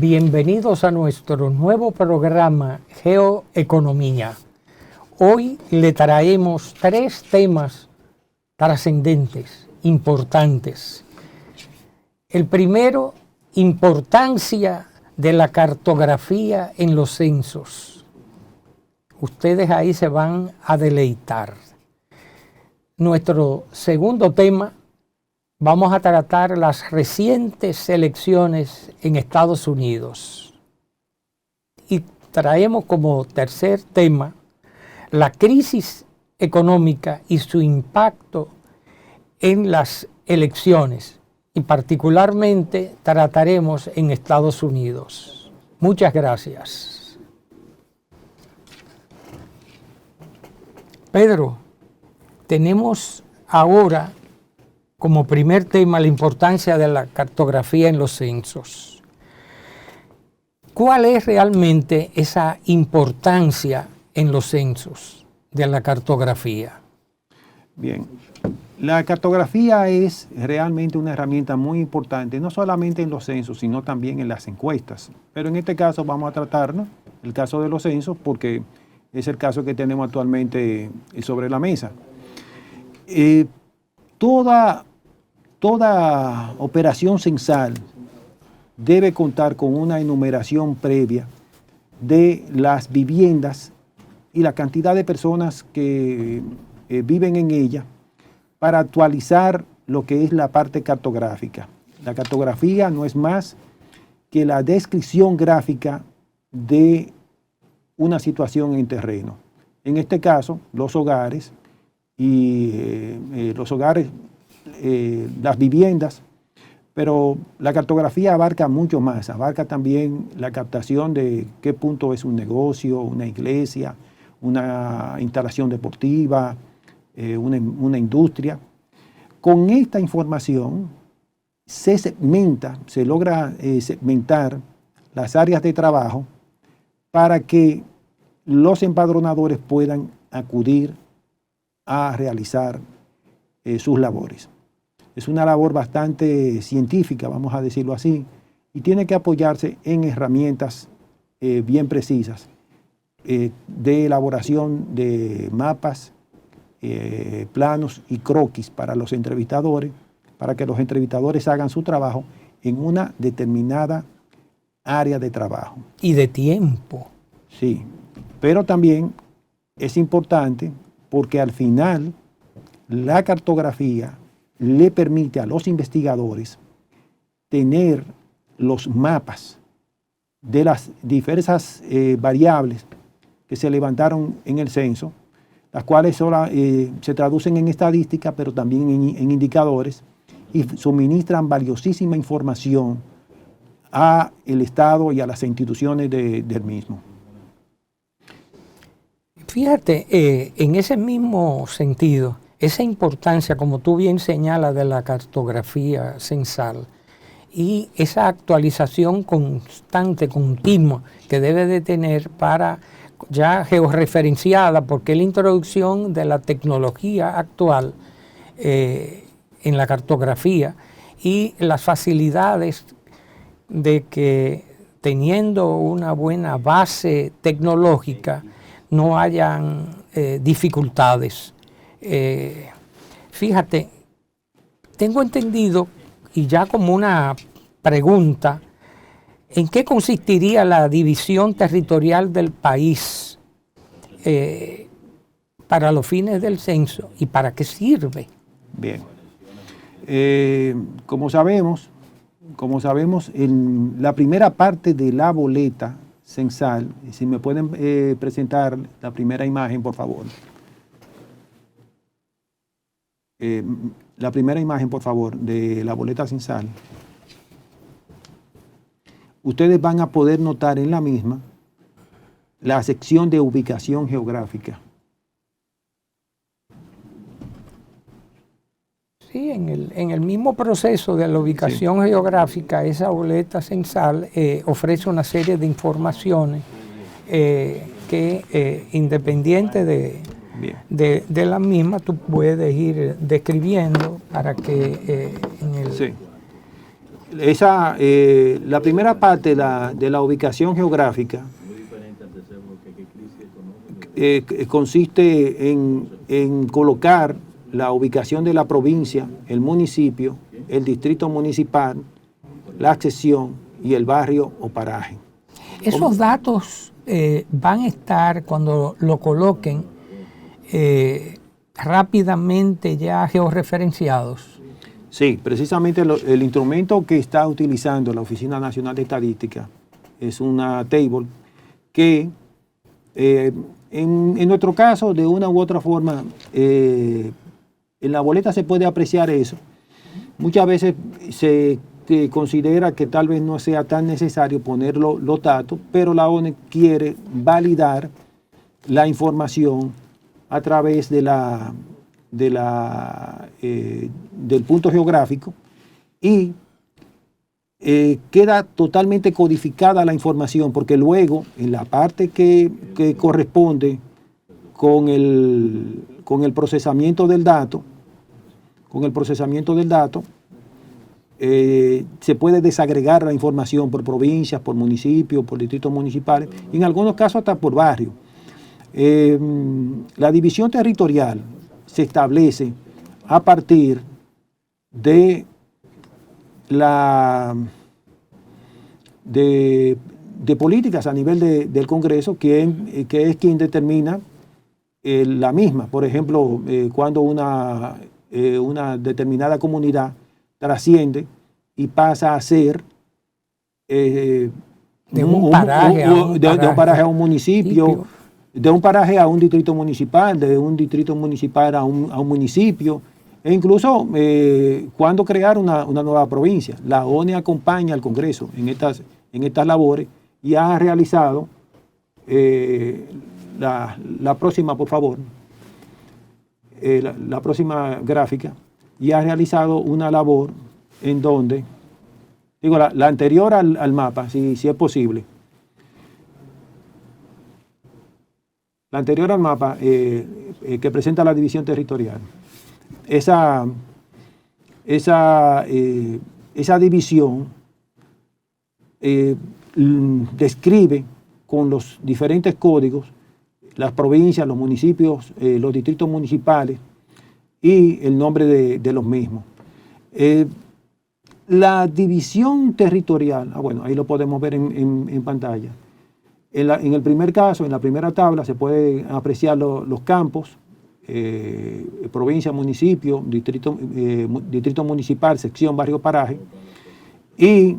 Bienvenidos a nuestro nuevo programa Geoeconomía. Hoy le traemos 3 temas trascendentes, importantes. El primero, importancia de la cartografía en los censos. Ustedes ahí se van a deleitar. Nuestro segundo tema, vamos a tratar las recientes elecciones en Estados Unidos. Y traemos como tercer tema la crisis económica y su impacto en las elecciones. Y particularmente trataremos en Estados Unidos. Muchas gracias. Pedro, tenemos ahora como primer tema la importancia de la cartografía en los censos. ¿Cuál es realmente esa importancia en los censos de la cartografía? Bien, la cartografía es realmente una herramienta muy importante, no solamente en los censos, sino también en las encuestas. Pero en este caso vamos a tratar, ¿no?, el caso de los censos, porque es el caso que tenemos actualmente sobre la mesa. Toda operación censal debe contar con una enumeración previa de las viviendas y la cantidad de personas que viven en ella para actualizar lo que es la parte cartográfica. La cartografía no es más que la descripción gráfica de una situación en terreno. En este caso, los hogares las viviendas, pero la cartografía abarca mucho más, abarca también la captación de qué punto es un negocio, una iglesia, una instalación deportiva, una industria. Con esta información se logra segmentar las áreas de trabajo para que los empadronadores puedan acudir a realizar sus labores. Es una labor bastante científica, vamos a decirlo así, y tiene que apoyarse en herramientas bien precisas de elaboración de mapas, planos y croquis para los entrevistadores, para que los entrevistadores hagan su trabajo en una determinada área de trabajo. Y de tiempo. Sí, pero también es importante porque al final la cartografía le permite a los investigadores tener los mapas de las diversas variables que se levantaron en el censo, las cuales se traducen en estadística, pero también en indicadores, y suministran valiosísima información al Estado y a las instituciones del mismo. Fíjate, en ese mismo sentido, esa importancia, como tú bien señalas, de la cartografía censal y esa actualización constante, continua, que debe de tener para ya georreferenciada, porque es la introducción de la tecnología actual en la cartografía y las facilidades de que teniendo una buena base tecnológica no hayan dificultades. Fíjate, tengo entendido, y ya como una pregunta, ¿en qué consistiría la división territorial del país para los fines del censo y para qué sirve? Bien. Como sabemos, en la primera parte de la boleta censal, si me pueden presentar la primera imagen, por favor. La primera imagen, por favor, de la boleta censal. Ustedes van a poder notar en la misma la sección de ubicación geográfica. Sí, en el mismo proceso de la ubicación geográfica, esa boleta censal ofrece una serie de informaciones que independiente de la misma, tú puedes ir describiendo para que La primera parte de la ubicación geográfica consiste en colocar la ubicación de la provincia, el municipio, el distrito municipal, la accesión y el barrio o paraje. Esos datos van a estar, cuando lo coloquen, rápidamente ya georreferenciados. Sí, precisamente el instrumento que está utilizando la Oficina Nacional de Estadística es una table que en nuestro caso, de una u otra forma, en la boleta se puede apreciar eso. Muchas veces se considera que tal vez no sea tan necesario poner los datos, pero la ONE quiere validar la información a través del punto geográfico y queda totalmente codificada la información, porque luego en la parte que corresponde con el procesamiento del dato, se puede desagregar la información por provincias, por municipios, por distritos municipales, y en algunos casos hasta por barrio. La división territorial se establece a partir de políticas a nivel del Congreso, que es quien determina la misma. Por ejemplo, cuando una determinada comunidad trasciende y pasa a ser de un paraje a un municipio, de un paraje a un distrito municipal, de un distrito municipal a un municipio, e incluso cuando crear una nueva provincia. La ONE acompaña al Congreso en estas labores y ha realizado, la próxima, por favor, la próxima gráfica, y ha realizado una labor en donde, digo, la anterior al mapa, si es posible. La anterior al mapa que presenta la división territorial. Esa división describe con los diferentes códigos las provincias, los municipios, los distritos municipales y el nombre de los mismos. La división territorial, bueno, ahí lo podemos ver en pantalla. En el primer caso, en la primera tabla, se pueden apreciar los campos, provincia, municipio, distrito municipal, sección, barrio, paraje. Y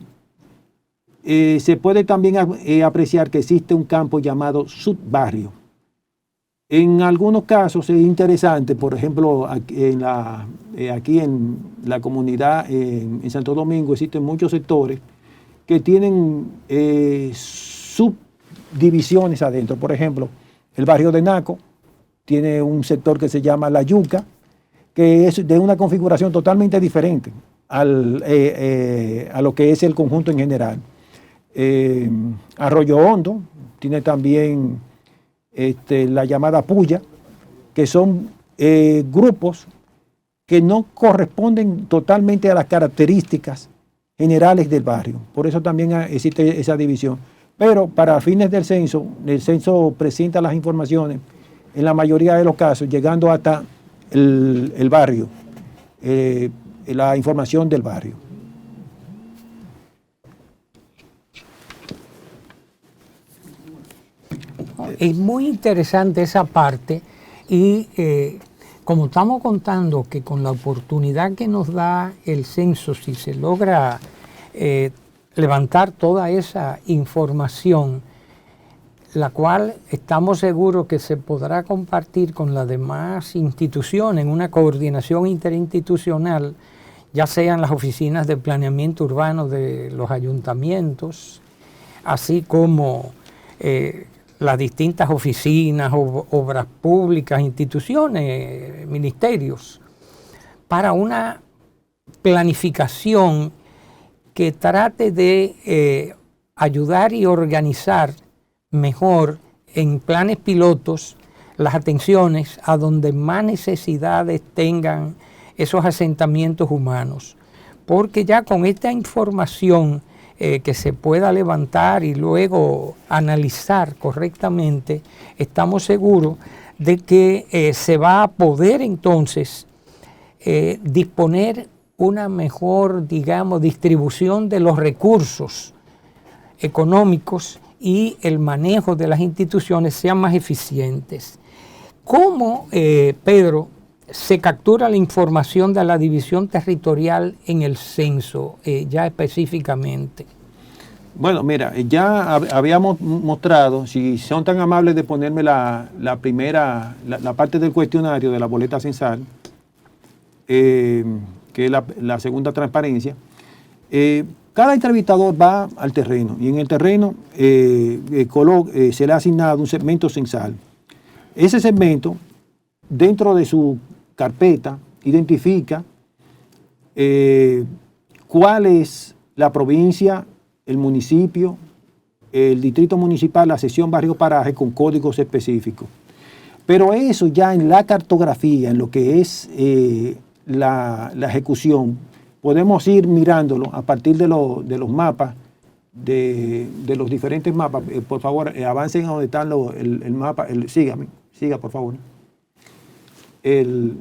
se puede también apreciar que existe un campo llamado subbarrio. En algunos casos es interesante, por ejemplo, aquí en la comunidad en Santo Domingo existen muchos sectores que tienen subdivisiones adentro. Por ejemplo, el barrio de Naco tiene un sector que se llama La Yuca, que es de una configuración totalmente diferente a lo que es el conjunto en general. Arroyo Hondo tiene también la llamada Puya, que son grupos que no corresponden totalmente a las características generales del barrio. Por eso también existe esa división. Pero para fines del censo, el censo presenta las informaciones en la mayoría de los casos, llegando hasta el barrio, la información del barrio. Es muy interesante esa parte y como estamos contando que con la oportunidad que nos da el censo, si se logra levantar toda esa información, la cual estamos seguros que se podrá compartir con las demás instituciones en una coordinación interinstitucional, ya sean las oficinas de planeamiento urbano de los ayuntamientos, así como las distintas oficinas, obras públicas, instituciones, ministerios, para una planificación que trate de ayudar y organizar mejor en planes pilotos las atenciones a donde más necesidades tengan esos asentamientos humanos. porque ya con esta información que se pueda levantar y luego analizar correctamente, estamos seguros de que se va a poder entonces disponer una mejor, digamos, distribución de los recursos económicos y el manejo de las instituciones sean más eficientes. ¿Cómo, Pedro, se captura la información de la división territorial en el censo, ya específicamente? Bueno, mira, ya habíamos mostrado, si son tan amables de ponerme la parte del cuestionario de la boleta censal, que es la segunda transparencia. Cada entrevistador va al terreno y en el terreno se le ha asignado un segmento censal. Ese segmento, dentro de su carpeta, identifica cuál es la provincia, el municipio, el distrito municipal, la sección barrio paraje con códigos específicos. Pero eso ya en la cartografía, en lo que es la ejecución, podemos ir mirándolo a partir de los mapas, de los diferentes mapas. Por favor, avancen a donde están el mapa. Siga, por favor. El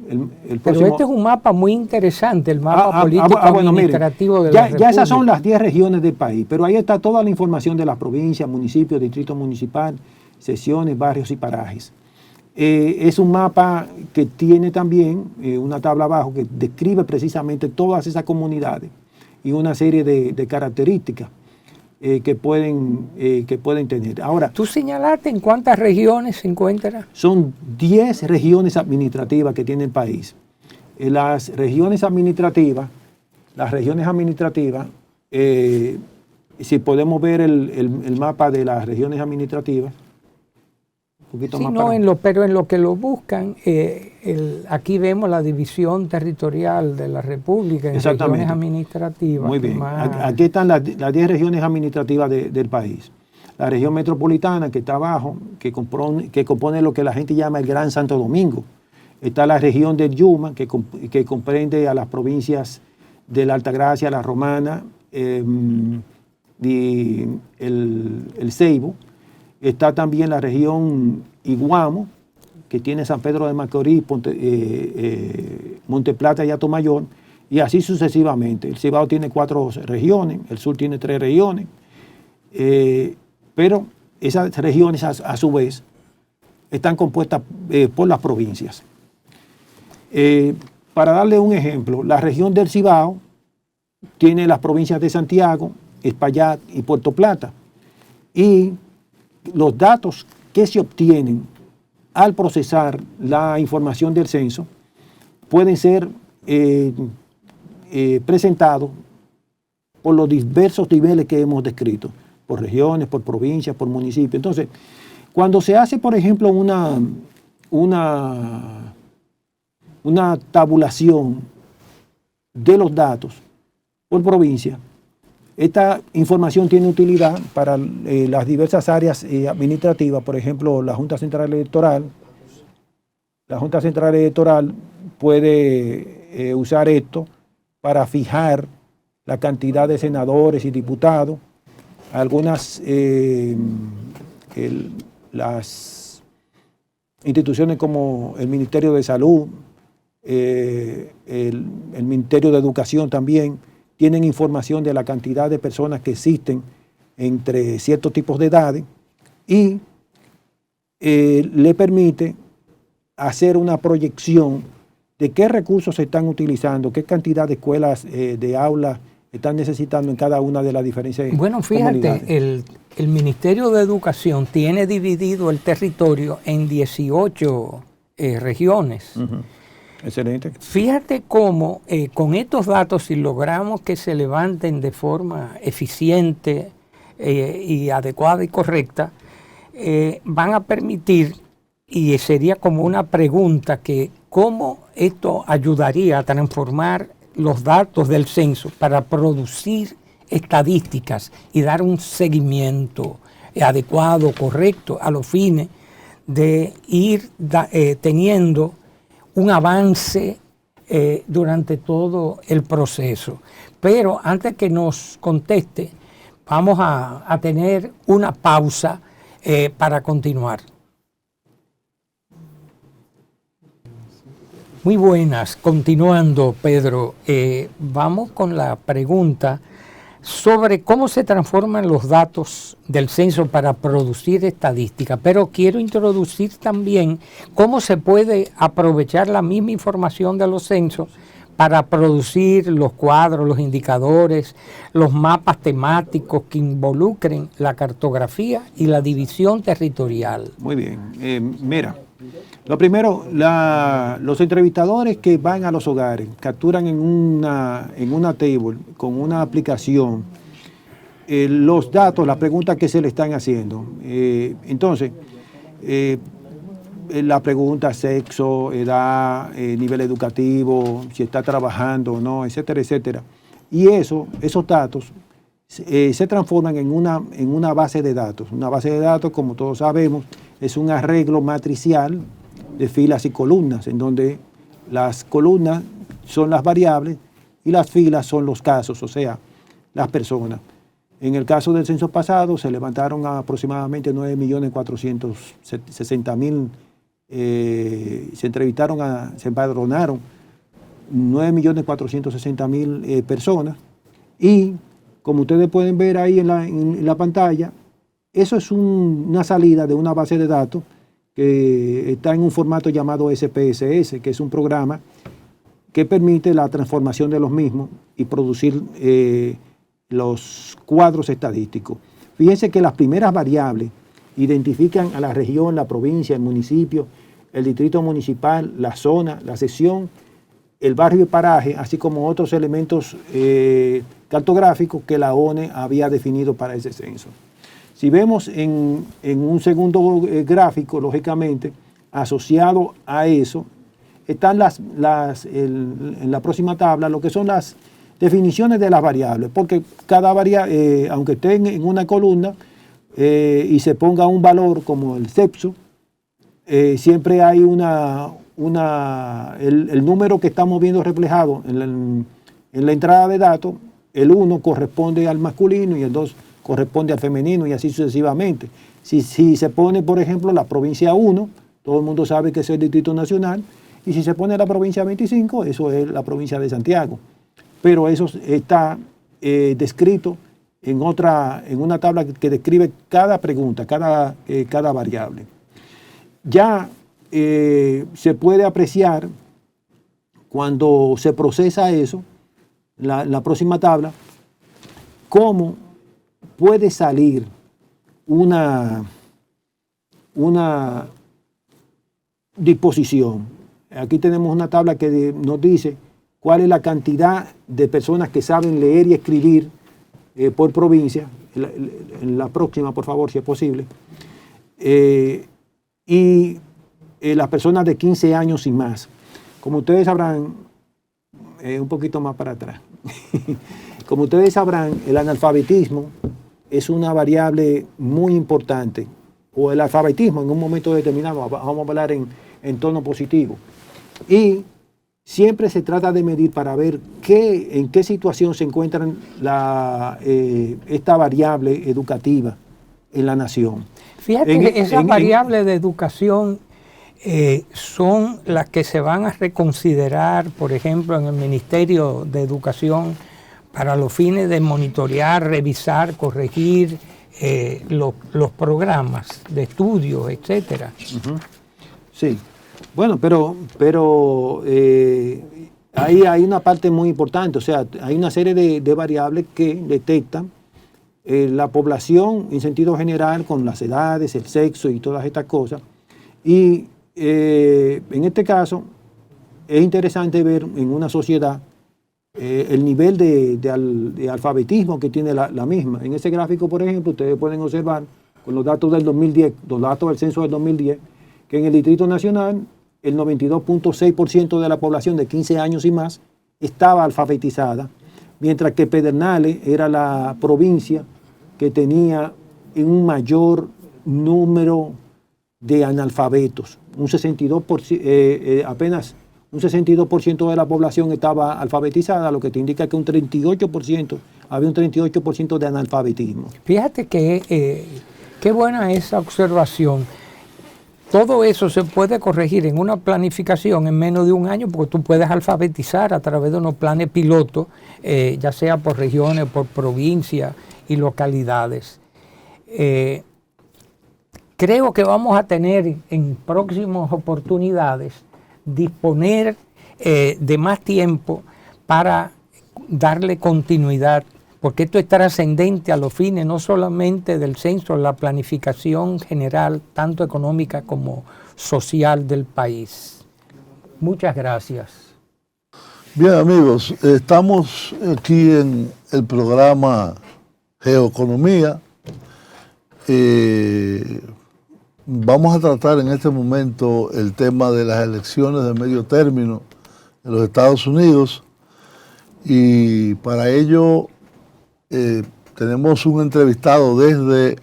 próximo. Pero este es un mapa muy interesante, el mapa político administrativo de la República. Ya esas son las 10 regiones del país, pero ahí está toda la información de las provincias, municipios, distrito municipal, secciones, barrios y parajes. Es un mapa que tiene también una tabla abajo que describe precisamente todas esas comunidades y una serie de características que pueden tener. Ahora, ¿tú señalaste en cuántas regiones se encuentra? Son 10 regiones administrativas que tiene el país. Las regiones administrativas, si podemos ver el mapa de las regiones administrativas, Sí, no, pero en lo que lo buscan, aquí vemos la división territorial de la República en regiones administrativas. Muy bien, aquí están las 10 regiones administrativas del país. La región metropolitana, que está abajo, que compone lo que la gente llama el Gran Santo Domingo. Está la región del Yuma, que comprende a las provincias de la Altagracia, la Romana, y el Ceibo. Está también la región Iguamo, que tiene San Pedro de Macorís, Monteplata y Atomayor, y así sucesivamente. El Cibao tiene 4 regiones, el sur tiene 3 regiones, pero esas regiones a su vez están compuestas por las provincias. Para darle un ejemplo, la región del Cibao tiene las provincias de Santiago, Espaillat y Puerto Plata, y los datos que se obtienen al procesar la información del censo pueden ser presentados por los diversos niveles que hemos descrito, por regiones, por provincias, por municipios. Entonces, cuando se hace, por ejemplo, una tabulación de los datos por provincia, esta información tiene utilidad para las diversas áreas administrativas, por ejemplo, la Junta Central Electoral. La Junta Central Electoral puede usar esto para fijar la cantidad de senadores y diputados. Algunas, las instituciones como el Ministerio de Salud, el Ministerio de Educación también, tienen información de la cantidad de personas que existen entre ciertos tipos de edades y le permite hacer una proyección de qué recursos se están utilizando, qué cantidad de escuelas, de aulas están necesitando en cada una de las diferentes fíjate, el Ministerio de Educación tiene dividido el territorio en 18 regiones. Excelente. Fíjate cómo con estos datos, si logramos que se levanten de forma eficiente y adecuada y correcta, van a permitir, y sería como una pregunta, que cómo esto ayudaría a transformar los datos del censo para producir estadísticas y dar un seguimiento adecuado, correcto, a los fines de ir teniendo un avance durante todo el proceso. Pero antes que nos conteste, vamos a tener una pausa para continuar. Muy buenas, continuando, Pedro. Vamos con la pregunta sobre cómo se transforman los datos del censo para producir estadística, pero quiero introducir también cómo se puede aprovechar la misma información de los censos para producir los cuadros, los indicadores, los mapas temáticos que involucren la cartografía y la división territorial. Muy bien. Mira, lo primero, los entrevistadores que van a los hogares capturan en una table con una aplicación los datos, las preguntas que se le están haciendo. Entonces, la pregunta sexo, edad, nivel educativo, si está trabajando o no, etcétera, etcétera. Y esos datos se transforman en una base de datos. Una base de datos, como todos sabemos, es un arreglo matricial de filas y columnas, en donde las columnas son las variables y las filas son los casos, o sea, las personas. En el caso del censo pasado se levantaron aproximadamente 9.460.000, se empadronaron 9.460.000 personas, y como ustedes pueden ver ahí en la pantalla, eso es una salida de una base de datos que está en un formato llamado SPSS, que es un programa que permite la transformación de los mismos y producir los cuadros estadísticos. Fíjense que las primeras variables identifican a la región, la provincia, el municipio, el distrito municipal, la zona, la sección, el barrio y paraje, así como otros elementos cartográficos que la ONE había definido para ese censo. Si vemos en un segundo gráfico, lógicamente, asociado a eso, están en la próxima tabla lo que son las definiciones de las variables, porque cada variable, aunque esté en una columna y se ponga un valor como el sexo, siempre hay el número que estamos viendo reflejado en la entrada de datos. El 1 corresponde al masculino y el 2 corresponde al femenino, y así sucesivamente. Si se pone, por ejemplo, la provincia 1, todo el mundo sabe que es el Distrito Nacional, y si se pone la provincia 25, eso es la provincia de Santiago. Pero eso está descrito en una tabla que describe cada pregunta, cada variable. Ya se puede apreciar cuando se procesa eso, la próxima tabla, cómo puede salir una disposición. Aquí tenemos una tabla que nos dice cuál es la cantidad de personas que saben leer y escribir por provincia. En la próxima, por favor, si es posible. Y las personas de 15 años y más. Como ustedes sabrán, un poquito más para atrás. Como ustedes sabrán, el analfabetismo es una variable muy importante, o el alfabetismo en un momento determinado, vamos a hablar en tono positivo. Y siempre se trata de medir para ver en qué situación se encuentra esta variable educativa en la nación. Fíjate que esas variables de educación son las que se van a reconsiderar, por ejemplo, en el Ministerio de Educación, para los fines de monitorear, revisar, corregir los programas de estudio, etcétera. Uh-huh. Sí. Bueno, pero ahí hay una parte muy importante, o sea, hay una serie de variables que detectan la población en sentido general, con las edades, el sexo y todas estas cosas. Y en este caso es interesante ver en una sociedad el nivel de alfabetismo que tiene la misma. En ese gráfico, por ejemplo, ustedes pueden observar con los datos del 2010, los datos del censo del 2010, que en el Distrito Nacional el 92.6% de la población de 15 años y más estaba alfabetizada, mientras que Pedernales era la provincia que tenía un mayor número de analfabetos, apenas un 62% de la población estaba alfabetizada, lo que te indica que había un 38% de analfabetismo. Fíjate que qué buena esa observación. Todo eso se puede corregir en una planificación en menos de un año, porque tú puedes alfabetizar a través de unos planes pilotos, ya sea por regiones, por provincias y localidades. Creo que vamos a tener en próximas oportunidades disponer de más tiempo para darle continuidad, porque esto es trascendente a los fines no solamente del censo, la planificación general, tanto económica como social del país. Muchas gracias. Bien, amigos, estamos aquí en el programa Geoeconomía. Vamos a tratar en este momento el tema de las elecciones de medio término en los Estados Unidos, y para ello tenemos un entrevistado desde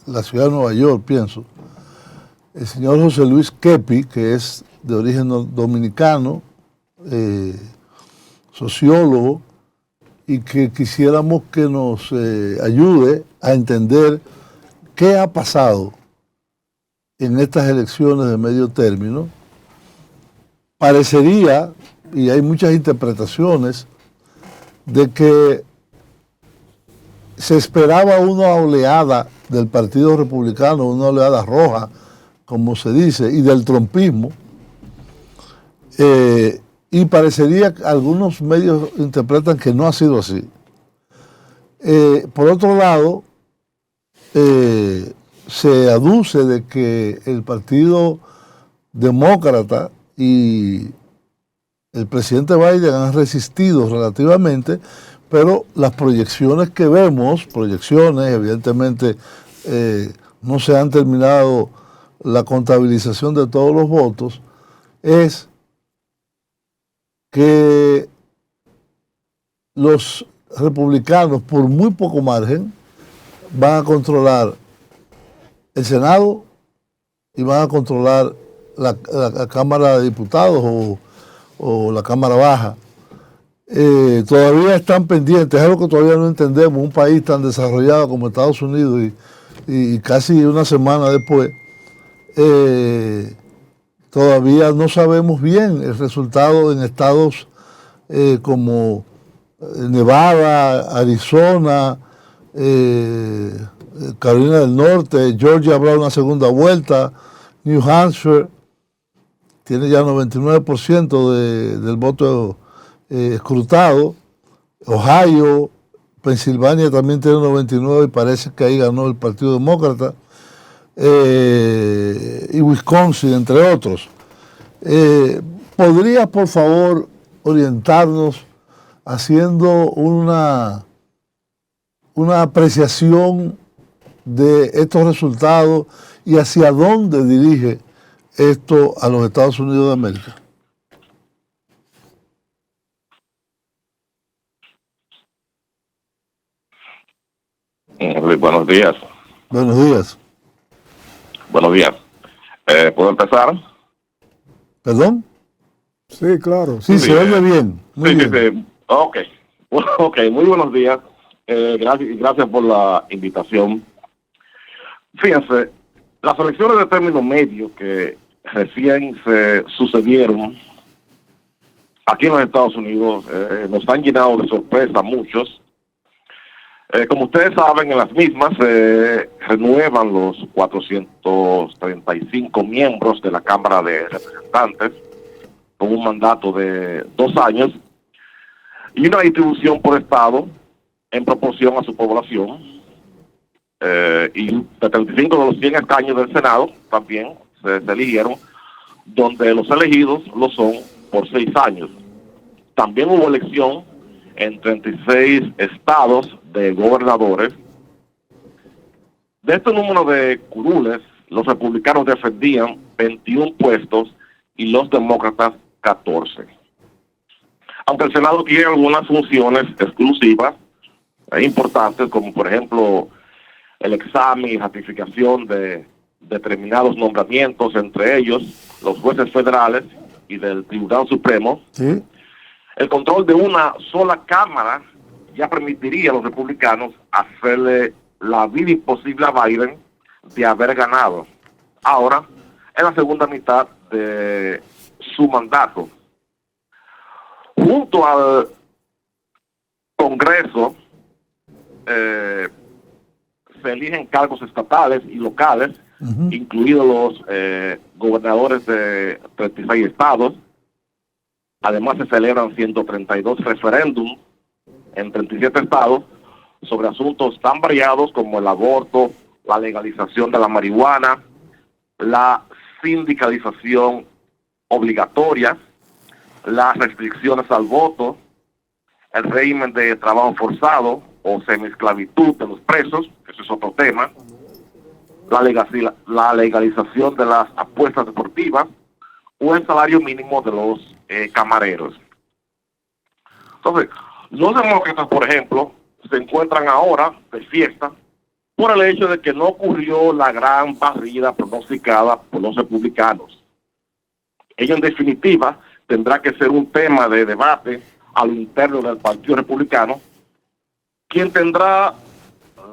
la ciudad de Nueva York, pienso, el señor José Luis Kepi, que es de origen dominicano, sociólogo, y que quisiéramos que nos ayude a entender qué ha pasado en estas elecciones de medio término. Parecería, y hay muchas interpretaciones, de que se esperaba una oleada del Partido Republicano, una oleada roja, como se dice, y del trumpismo, y parecería que algunos medios interpretan que no ha sido así. Por otro lado, se aduce de que el Partido Demócrata y el presidente Biden han resistido relativamente, pero las proyecciones que vemos, evidentemente no se han terminado la contabilización de todos los votos, es que los republicanos, por muy poco margen, van a controlar el Senado y van a controlar la Cámara de Diputados o la Cámara Baja. Todavía están pendientes, es algo que todavía no entendemos, un país tan desarrollado como Estados Unidos y casi una semana después, todavía no sabemos bien el resultado en estados como Nevada, Arizona, Carolina del Norte, Georgia habrá una segunda vuelta, New Hampshire tiene ya 99% del voto escrutado, Ohio, Pensilvania también tiene 99% y parece que ahí ganó el Partido Demócrata, y Wisconsin, entre otros. ¿Podría, por favor, orientarnos haciendo una apreciación de estos resultados y hacia dónde dirige esto a los Estados Unidos de América? Buenos días. Buenos días. Buenos días. ¿Puedo empezar? ¿Perdón? Sí, claro. Sí, se oye bien. Muy bien. Sí. Ok. Ok, muy buenos días. Gracias por la invitación. Fíjense, las elecciones de término medio que recién se sucedieron aquí en los Estados Unidos nos han llenado de sorpresa a muchos. Como ustedes saben, en las mismas se renuevan los 435 miembros de la Cámara de Representantes con un mandato de 2 años y una distribución por estado en proporción a su población. Y de 35 de los 100 escaños del Senado también se eligieron, donde los elegidos lo son por 6 años. También hubo elección en 36 estados de gobernadores. De este número de curules, los republicanos defendían 21 puestos y los demócratas 14. Aunque el Senado tiene algunas funciones exclusivas importantes, como por ejemplo el examen y ratificación de determinados nombramientos, entre ellos los jueces federales y del Tribunal Supremo, Sí. el control de una sola Cámara ya permitiría a los republicanos hacerle la vida imposible a Biden de haber ganado. Ahora, en la segunda mitad de su mandato, junto al Congreso, se eligen cargos estatales y locales, incluidos los gobernadores de 36 estados. Además, se celebran 132 referéndums en 37 estados sobre asuntos tan variados como el aborto, la legalización de la marihuana, la sindicalización obligatoria, las restricciones al voto, el régimen de trabajo forzado o semiesclavitud de los presos, que eso es otro tema, la legalización de las apuestas deportivas o el salario mínimo de los camareros. Entonces, los demócratas, por ejemplo, se encuentran ahora de fiesta por el hecho de que no ocurrió la gran barrida pronosticada por los republicanos. Ello, en definitiva, tendrá que ser un tema de debate al interno del Partido Republicano, quien tendrá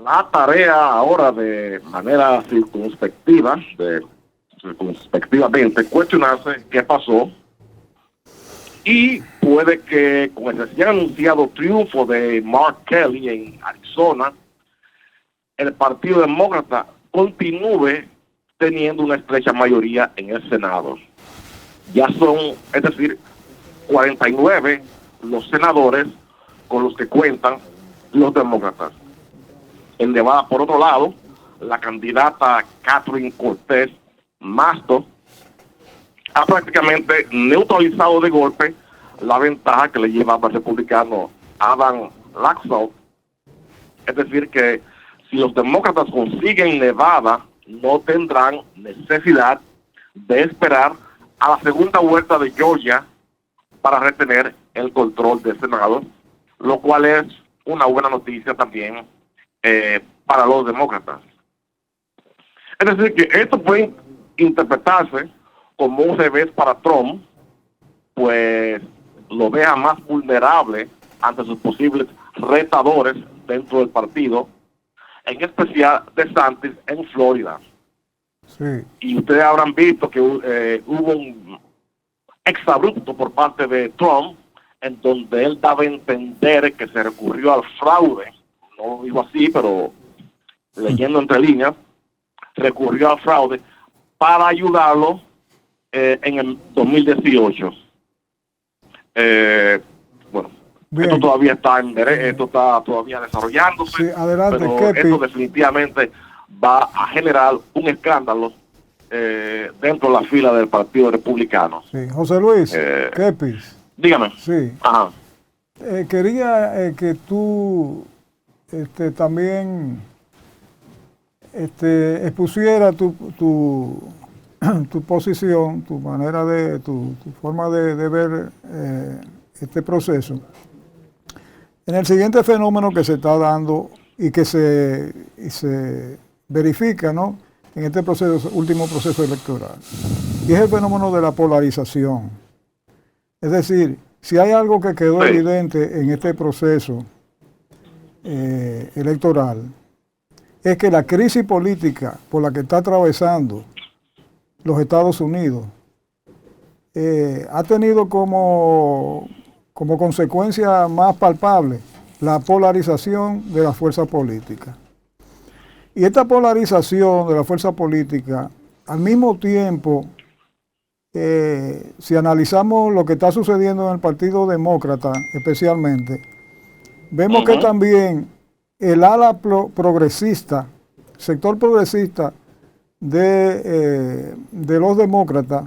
la tarea ahora de manera circunspectivamente cuestionarse qué pasó, y puede que con el recién anunciado triunfo de Mark Kelly en Arizona, el Partido Demócrata continúe teniendo una estrecha mayoría en el Senado. Ya son, es decir, 49 los senadores con los que cuentan los demócratas. En Nevada, por otro lado, la candidata Catherine Cortez Masto ha prácticamente neutralizado de golpe la ventaja que le llevaba al republicano Adam Laxalt. Es decir, que si los demócratas consiguen Nevada, no tendrán necesidad de esperar a la segunda vuelta de Georgia para retener el control del Senado, lo cual es una buena noticia también para los demócratas. Es decir, que esto puede interpretarse como un revés para Trump, pues lo deja más vulnerable ante sus posibles retadores dentro del partido, en especial DeSantis en Florida. Sí. Y ustedes habrán visto que hubo un exabrupto por parte de Trump, en donde él daba a entender que se recurrió al fraude, no lo digo así, pero leyendo entre líneas, recurrió al fraude para ayudarlo en el 2018. Bueno, Bien. esto todavía esto está todavía desarrollándose, Sí, adelante, pero Kepi. esto definitivamente va a generar un escándalo dentro de la fila del Partido Republicano. Sí. José Luis, Kepis. Dígame. Sí. Ajá. Quería que tú también expusiera tu posición, tu manera de, tu forma de ver este proceso en el siguiente fenómeno que se está dando y que se verifica, ¿no?, en este último proceso electoral, y es el fenómeno de la polarización. Es decir, si hay algo que quedó evidente en este proceso electoral, es que la crisis política por la que está atravesando los Estados Unidos ha tenido como consecuencia más palpable la polarización de la fuerza política. Y esta polarización de la fuerza política, al mismo tiempo, si analizamos lo que está sucediendo en el Partido Demócrata especialmente, vemos que también el ala progresista, sector progresista de los demócratas,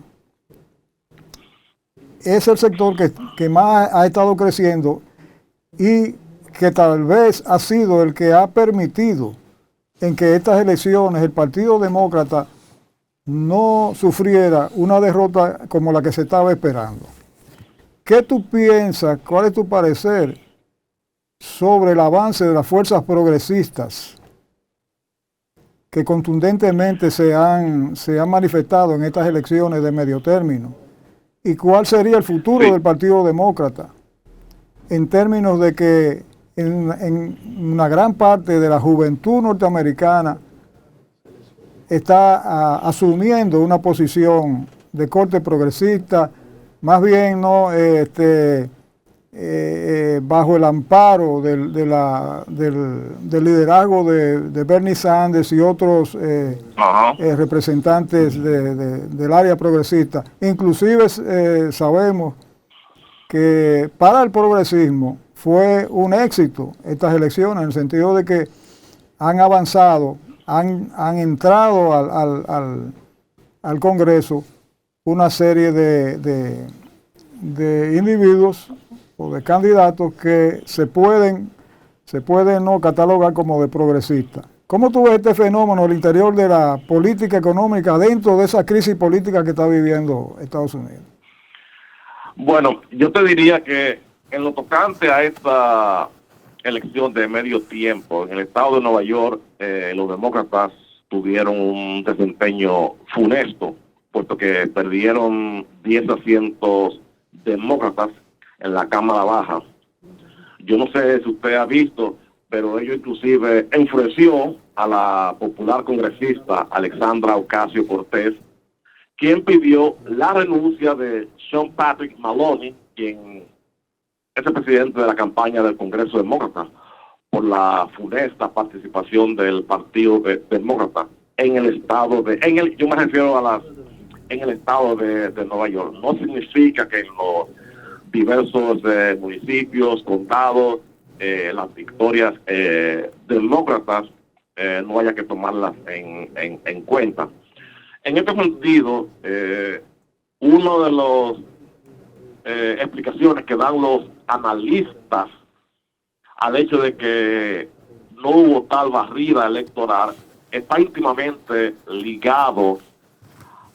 es el sector que más ha estado creciendo y que tal vez ha sido el que ha permitido en que estas elecciones el Partido Demócrata no sufriera una derrota como la que se estaba esperando. ¿Qué tú piensas? ¿Cuál es tu parecer sobre el avance de las fuerzas progresistas que contundentemente se han manifestado en estas elecciones de medio término y cuál sería el futuro del Partido Demócrata, en términos de que en una gran parte de la juventud norteamericana está asumiendo una posición de corte progresista, más bien no bajo el amparo del liderazgo de Bernie Sanders y otros representantes del área progresista. Inclusive sabemos que para el progresismo fue un éxito estas elecciones, en el sentido de que han avanzado, han entrado al Congreso una serie de individuos o de candidatos que se pueden no catalogar como de progresistas. ¿Cómo tú ves este fenómeno al interior de la política económica dentro de esa crisis política que está viviendo Estados Unidos? Bueno, yo te diría que en lo tocante a esta elección de medio tiempo, en el estado de Nueva York, los demócratas tuvieron un desempeño funesto, puesto que perdieron 10 asientos demócratas en la Cámara Baja. Yo no sé si usted ha visto, pero ello inclusive enfureció a la popular congresista Alexandra Ocasio-Cortez, quien pidió la renuncia de Sean Patrick Maloney, quien es el presidente de la campaña del Congreso Demócrata, por la funesta participación del Partido Demócrata en el estado yo me refiero a en el estado de Nueva York. No significa que en los diversos municipios, condados, las victorias demócratas no haya que tomarlas en cuenta. En este sentido, uno de los explicaciones que dan los analistas al hecho de que no hubo tal barrida electoral está íntimamente ligado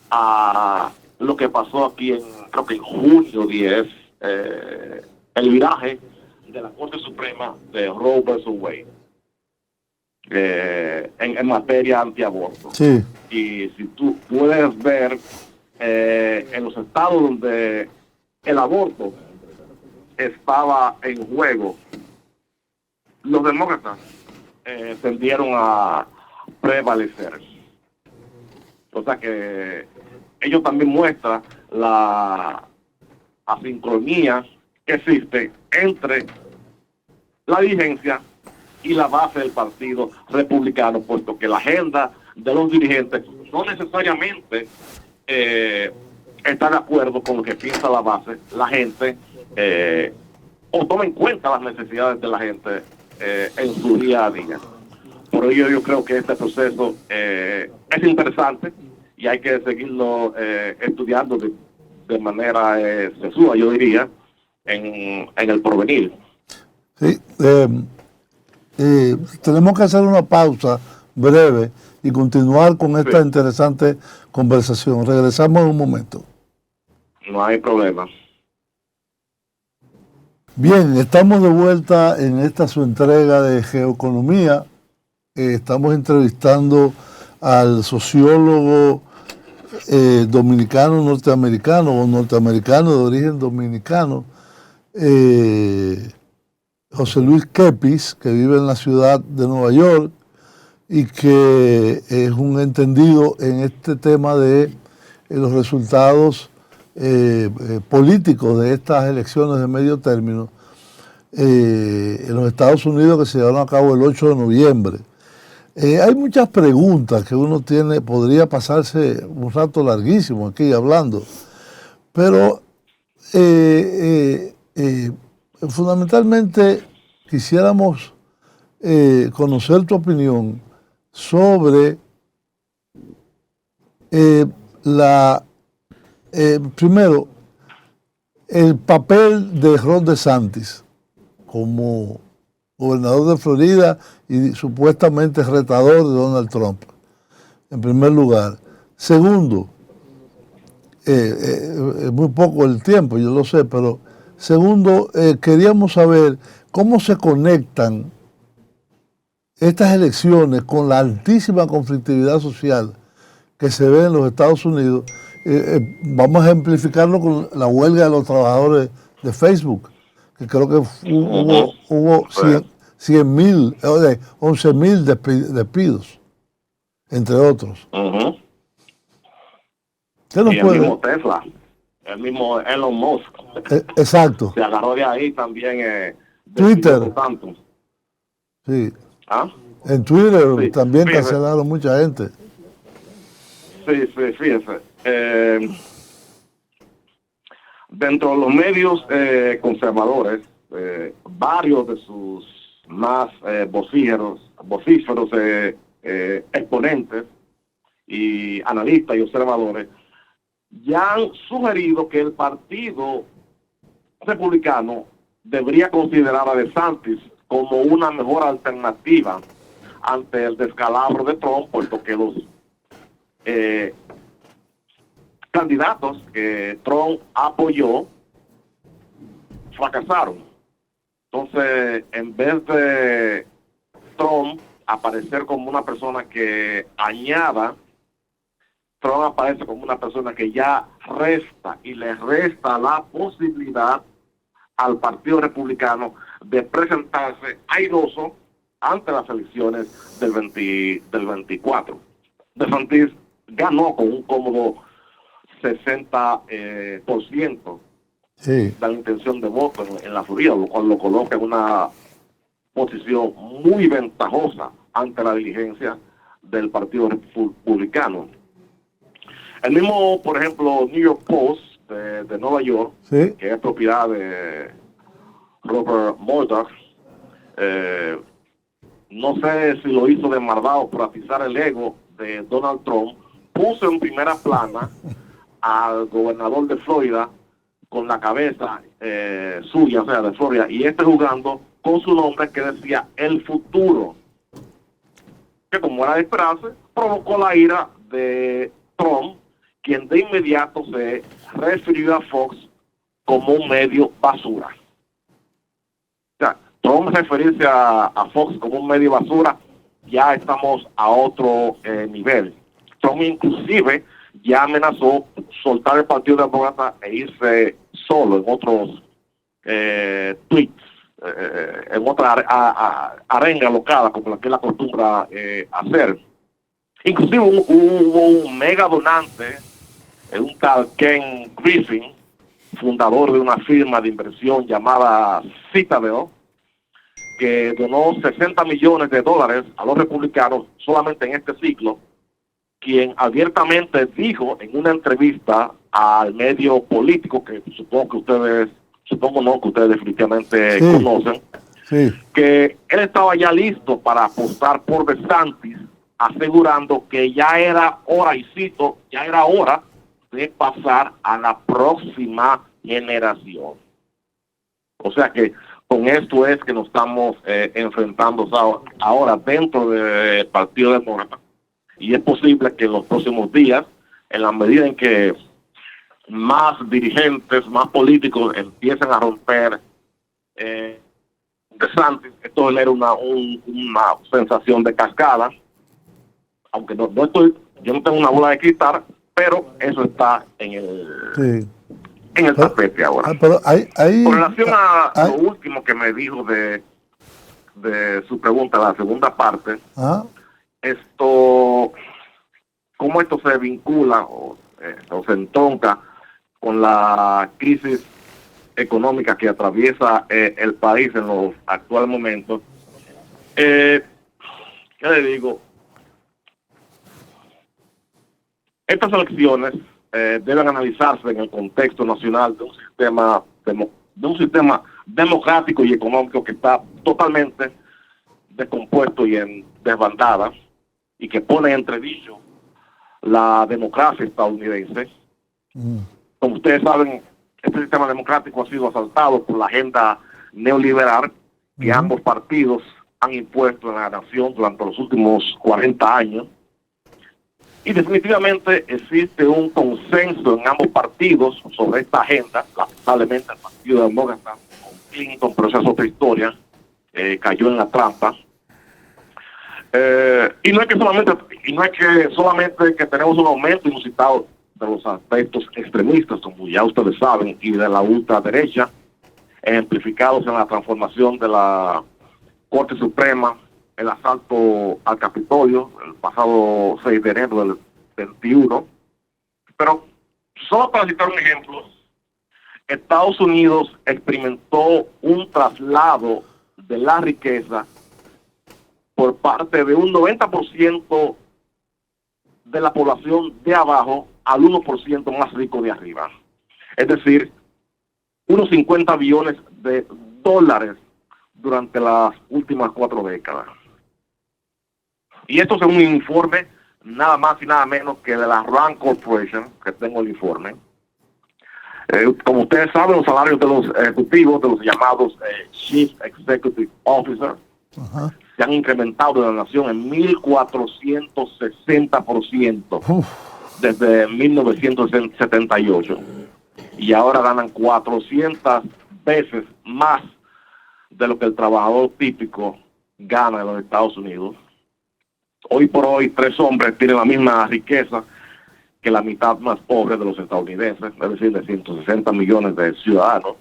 a lo que pasó aquí creo que en junio 10, el viraje de la Corte Suprema de Roe vs. Wade en materia antiaborto. Sí. Y si tú puedes ver en los estados donde el aborto estaba en juego, los demócratas tendieron a prevalecer. O sea que ellos también muestran la asincronía que existe entre la dirigencia y la base del Partido Republicano, puesto que la agenda de los dirigentes no necesariamente está de acuerdo con lo que piensa la base, la gente, o toma en cuenta las necesidades de la gente en su día a día. Por ello yo creo que este proceso es interesante y hay que seguirlo estudiando de manera sesuda, yo diría, en el porvenir. Sí, tenemos que hacer una pausa breve y continuar con esta interesante conversación. Regresamos en un momento. No hay problema. Bien, estamos de vuelta en esta su entrega de Geoeconomía. Estamos entrevistando al sociólogo dominicano norteamericano o norteamericano de origen dominicano, José Luis Kepis, que vive en la ciudad de Nueva York y que es un entendido en este tema de los resultados políticos de estas elecciones de medio término en los Estados Unidos, que se llevaron a cabo el 8 de noviembre. Hay muchas preguntas que uno tiene, podría pasarse un rato larguísimo aquí hablando, pero fundamentalmente quisiéramos conocer tu opinión sobre primero, el papel de Ron DeSantis como gobernador de Florida y supuestamente retador de Donald Trump, en primer lugar. Segundo, es muy poco el tiempo, yo lo sé, pero segundo, queríamos saber cómo se conectan estas elecciones con la altísima conflictividad social que se ve en los Estados Unidos vamos a ejemplificarlo con la huelga de los trabajadores de Facebook, que creo que hubo 100.000, 11.000 despidos, entre otros. ¿Qué nos Y el puede? mismo Tesla, el mismo Elon Musk. Exacto. Se agarró de ahí también. Twitter. Tanto. Sí. ¿Ah? En Twitter Sí, también fíjese. cancelaron mucha gente. Sí, fíjese. Dentro de los medios conservadores, varios de sus más vocíferos exponentes y analistas y observadores ya han sugerido que el Partido Republicano debería considerar a DeSantis como una mejor alternativa ante el descalabro de Trump, puesto que los candidatos que Trump apoyó fracasaron. Entonces, en vez de Trump aparecer como una persona que añada, Trump aparece como una persona que ya resta y le resta la posibilidad al Partido Republicano de presentarse airoso ante las elecciones del 24. DeSantis ganó con un cómodo 60% Sí. de la intención de voto en la Florida, lo cual lo coloca en una posición muy ventajosa ante la dirigencia del Partido Republicano. El mismo, por ejemplo, New York Post de Nueva York, Sí. que es propiedad de Robert Murdoch, no sé si lo hizo de maldad por atizar el ego de Donald Trump, puso en primera plana al gobernador de Florida con la cabeza suya, o sea, de Florida, y jugando con su nombre que decía el futuro, que como era de esperarse, provocó la ira de Trump, quien de inmediato se refirió a Fox como un medio basura. O sea, Trump referirse a Fox como un medio basura, ya estamos a otro nivel. Trump inclusive ya amenazó soltar el Partido Demócrata e irse solo en otros tweets, en otra arenga locada como la que él acostumbra hacer. Inclusive hubo un mega donante, un tal Ken Griffin, fundador de una firma de inversión llamada Citadel, que donó $60 millones a los republicanos solamente en este ciclo, quien abiertamente dijo en una entrevista al medio político, que supongo que ustedes definitivamente Sí. conocen, Sí. que él estaba ya listo para apostar por DeSantis, asegurando que ya era hora, y cito, ya era hora de pasar a la próxima generación. O sea que con esto es que nos estamos enfrentando ahora dentro del Partido Demócrata. Y es posible que en los próximos días, en la medida en que más dirigentes, más políticos empiecen a romper DeSantis, esto genera una sensación de cascada, aunque yo no tengo una bola de cristal, pero eso está en el tapete ahora. Pero Con relación a lo último que me dijo de su pregunta, la segunda parte, cómo esto se vincula o se entronca con la crisis económica que atraviesa el país en los actuales momentos. ¿Qué le digo? Estas elecciones deben analizarse en el contexto nacional de un sistema democrático y económico que está totalmente descompuesto y en desbandada, y que pone en entredicho la democracia estadounidense. Como ustedes saben, este sistema democrático ha sido asaltado por la agenda neoliberal que ambos partidos han impuesto en la nación durante los últimos 40 años. Y definitivamente existe un consenso en ambos partidos sobre esta agenda. Lamentablemente el Partido Demócrata con Clinton, pero esa es otra historia, cayó en la trampa. Y no es que solamente que tenemos un aumento inusitado de los aspectos extremistas, como ya ustedes saben, y de la ultraderecha, ejemplificados en la transformación de la Corte Suprema, el asalto al Capitolio, el pasado 6 de enero del 21. Pero, solo para citar un ejemplo, Estados Unidos experimentó un traslado de la riqueza por parte de un 90% de la población de abajo al 1% más rico de arriba. Es decir, unos 50 billones de dólares durante las últimas 4 décadas. Y esto es un informe nada más y nada menos que de la Rand Corporation, que tengo el informe. Como ustedes saben, los salarios de los ejecutivos, de los llamados Chief Executive Officer, se han incrementado en la nación en 1.460% desde 1978. Y ahora ganan 400 veces más de lo que el trabajador típico gana en los Estados Unidos. Hoy por hoy, 3 hombres tienen la misma riqueza que la mitad más pobre de los estadounidenses, es decir, de 160 millones de ciudadanos,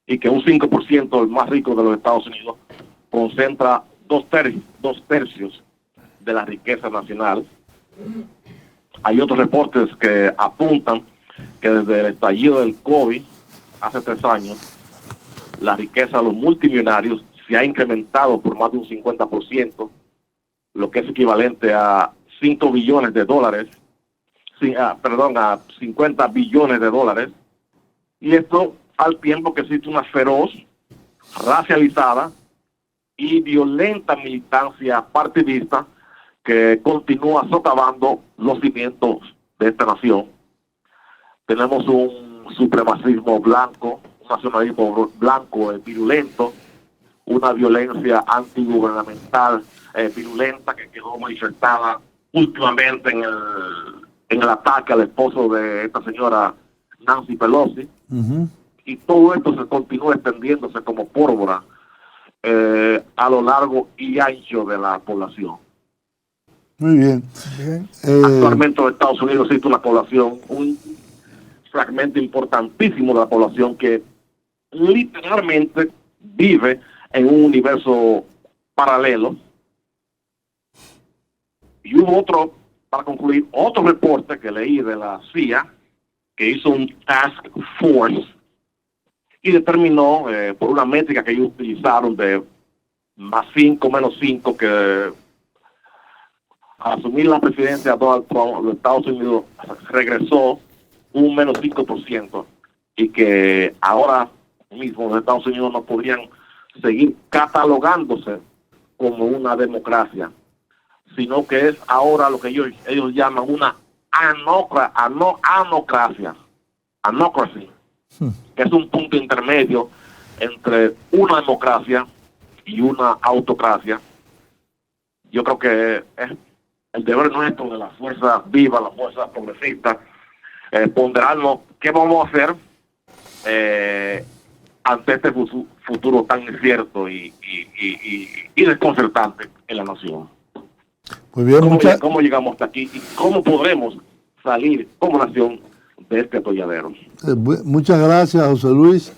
y que un 5% el más rico de los Estados Unidos concentra 2/3 de la riqueza nacional. Hay otros reportes que apuntan que desde el estallido del COVID, hace 3 años, la riqueza de los multimillonarios se ha incrementado por más de un 50%, lo que es equivalente a 5 billones de dólares, a 50 billones de dólares, y esto al tiempo que existe una feroz, racializada y violenta militancia partidista que continúa socavando los cimientos de esta nación. Tenemos un supremacismo blanco, un nacionalismo blanco virulento, una violencia antigubernamental virulenta que quedó manifestada últimamente en el ataque al esposo de esta señora Nancy Pelosi. Y todo esto se continúa extendiéndose como pólvora a lo largo y ancho de la población. Muy bien. Actualmente en Estados Unidos existe una población, un fragmento importantísimo de la población que literalmente vive en un universo paralelo. Y hubo otro, para concluir, otro reporte que leí de la CIA, que hizo un task force y determinó por una métrica que ellos utilizaron de +5, -5, que al asumir la presidencia de Donald Trump, los Estados Unidos regresó un -5%, y que ahora mismo los Estados Unidos no podrían seguir catalogándose como una democracia, sino que es ahora lo que ellos llaman una anocracia, que es un punto intermedio entre una democracia y una autocracia. Yo creo que es el deber nuestro de la fuerza viva, la fuerza progresista, ponderarnos qué vamos a hacer ante este futuro tan incierto y desconcertante en la nación. Muy bien, ¿Cómo llegamos hasta aquí y cómo podremos salir como nación de este atolladero? Muchas gracias, José Luis.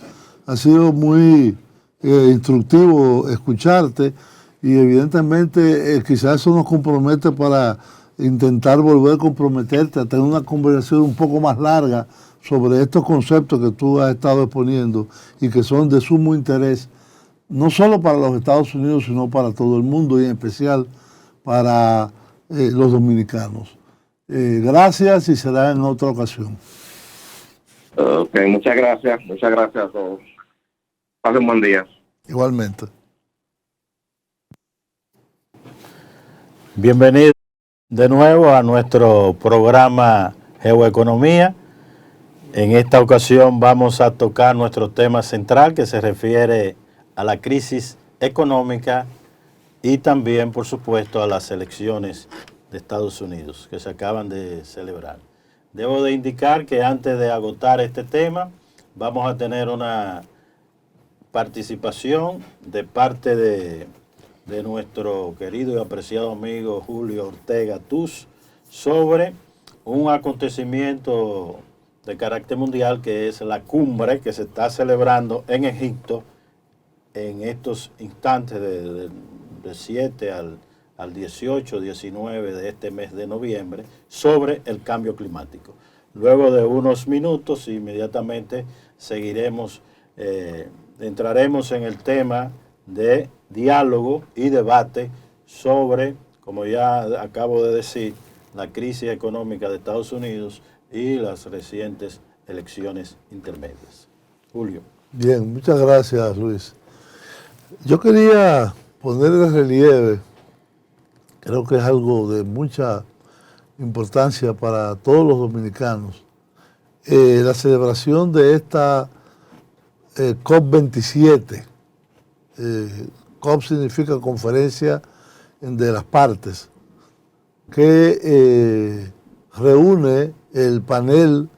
Ha sido muy instructivo escucharte y evidentemente quizás eso nos compromete para intentar volver a comprometerte a tener una conversación un poco más larga sobre estos conceptos que tú has estado exponiendo y que son de sumo interés, no solo para los Estados Unidos, sino para todo el mundo y en especial para los dominicanos. Gracias y será en otra ocasión. Ok, muchas gracias a todos. Pasen un buen día. Igualmente. Bienvenido de nuevo a nuestro programa Geoeconomía. En esta ocasión vamos a tocar nuestro tema central que se refiere a la crisis económica y también, por supuesto, a las elecciones de Estados Unidos que se acaban de celebrar. Debo de indicar que antes de agotar este tema, vamos a tener una participación de parte de nuestro querido y apreciado amigo Julio Ortega Tuz sobre un acontecimiento de carácter mundial que es la cumbre que se está celebrando en Egipto en estos instantes de 7 al 18, 19 de este mes de noviembre sobre el cambio climático. Luego de unos minutos inmediatamente seguiremos, entraremos en el tema de diálogo y debate sobre, como ya acabo de decir, la crisis económica de Estados Unidos y las recientes elecciones intermedias. Julio. Bien, muchas gracias, Luis. Yo quería poner de relieve, creo que es algo de mucha importancia para todos los dominicanos, la celebración de esta COP27. COP significa Conferencia de las Partes, que reúne el panel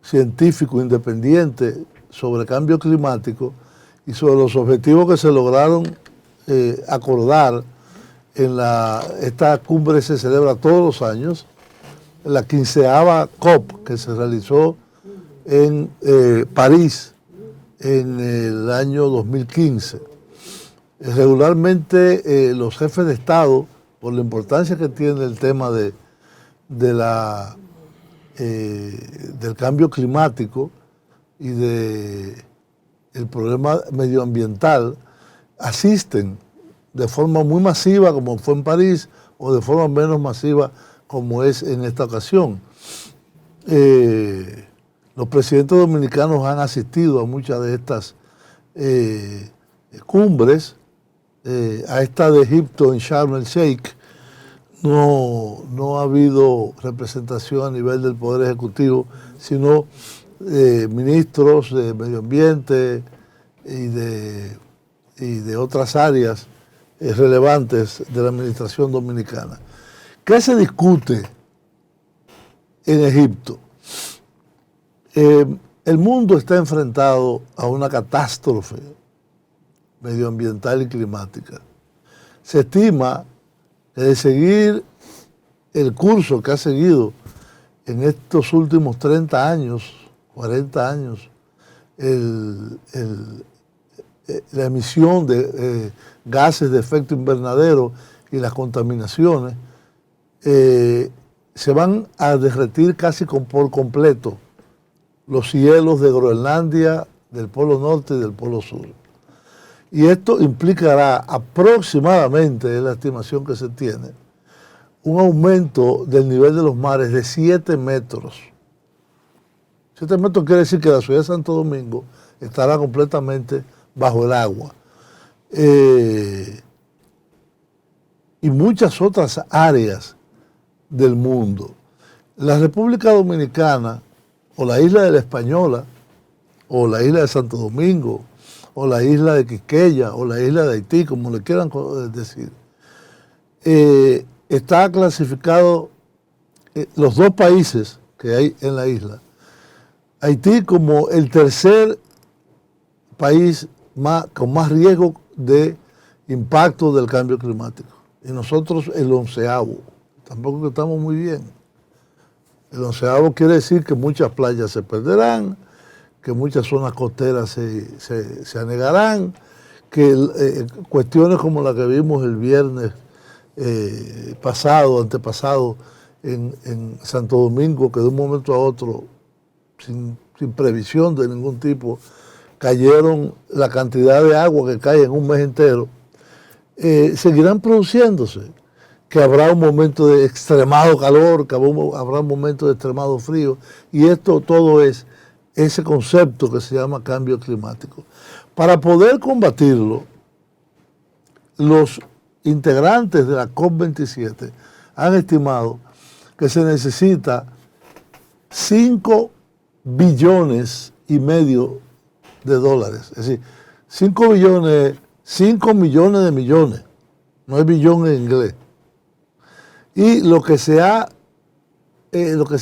científico independiente sobre cambio climático y sobre los objetivos que se lograron acordar en esta cumbre. Se celebra todos los años, la 15ª COP, que se realizó en París en el año 2015. Regularmente los jefes de Estado, por la importancia que tiene el tema del cambio climático y del problema medioambiental, asisten de forma muy masiva, como fue en París, o de forma menos masiva, como es en esta ocasión. Los presidentes dominicanos han asistido a muchas de estas cumbres. A esta de Egipto en Sharm el Sheikh no ha habido representación a nivel del Poder Ejecutivo, sino ministros de Medio Ambiente y de otras áreas relevantes de la administración dominicana. ¿Qué se discute en Egipto? El mundo está enfrentado a una catástrofe medioambiental y climática. Se estima que de seguir el curso que ha seguido en estos últimos 30 años, 40 años, la emisión de gases de efecto invernadero y las contaminaciones, se van a derretir casi por completo los hielos de Groenlandia, del Polo Norte y del Polo Sur. Y esto implicará aproximadamente, es la estimación que se tiene, un aumento del nivel de los mares de 7 metros. 7 metros quiere decir que la ciudad de Santo Domingo estará completamente bajo el agua. Y muchas otras áreas del mundo. La República Dominicana, o la isla de la Española, o la isla de Santo Domingo, o la isla de Quisqueya, o la isla de Haití, como le quieran decir, está clasificado los dos países que hay en la isla, Haití como el tercer país con más riesgo de impacto del cambio climático, y nosotros el 11º, tampoco que estamos muy bien. El 11º quiere decir que muchas playas se perderán, que muchas zonas costeras se anegarán, que cuestiones como la que vimos el viernes antepasado en Santo Domingo, que de un momento a otro, sin previsión de ningún tipo, cayeron la cantidad de agua que cae en un mes entero, seguirán produciéndose, que habrá un momento de extremado calor, que habrá un momento de extremado frío, y esto todo es ese concepto que se llama cambio climático. Para poder combatirlo, los integrantes de la COP27 han estimado que se necesita 5,5 billones de dólares. Es decir, 5 millones de millones, no es billón en inglés. Y lo que se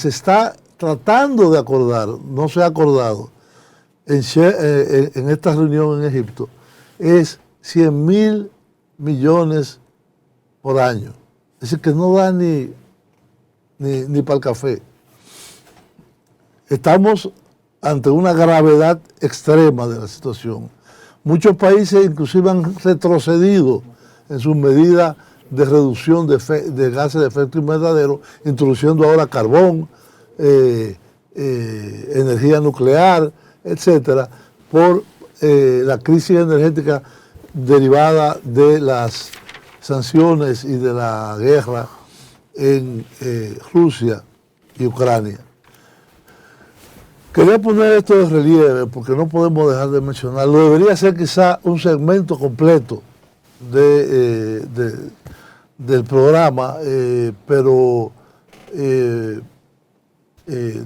está tratando de acordar, no se ha acordado en esta reunión en Egipto, es 100.000 millones por año. Es decir, que no da ni ni para el café. Estamos ante una gravedad extrema de la situación. Muchos países inclusive han retrocedido en sus medidas de reducción de gases de efecto invernadero, introduciendo ahora carbón, energía nuclear, etcétera, por la crisis energética derivada de las sanciones y de la guerra en Rusia y Ucrania. Quería poner esto de relieve porque no podemos dejar de mencionarlo. Debería ser quizá un segmento completo del programa, pero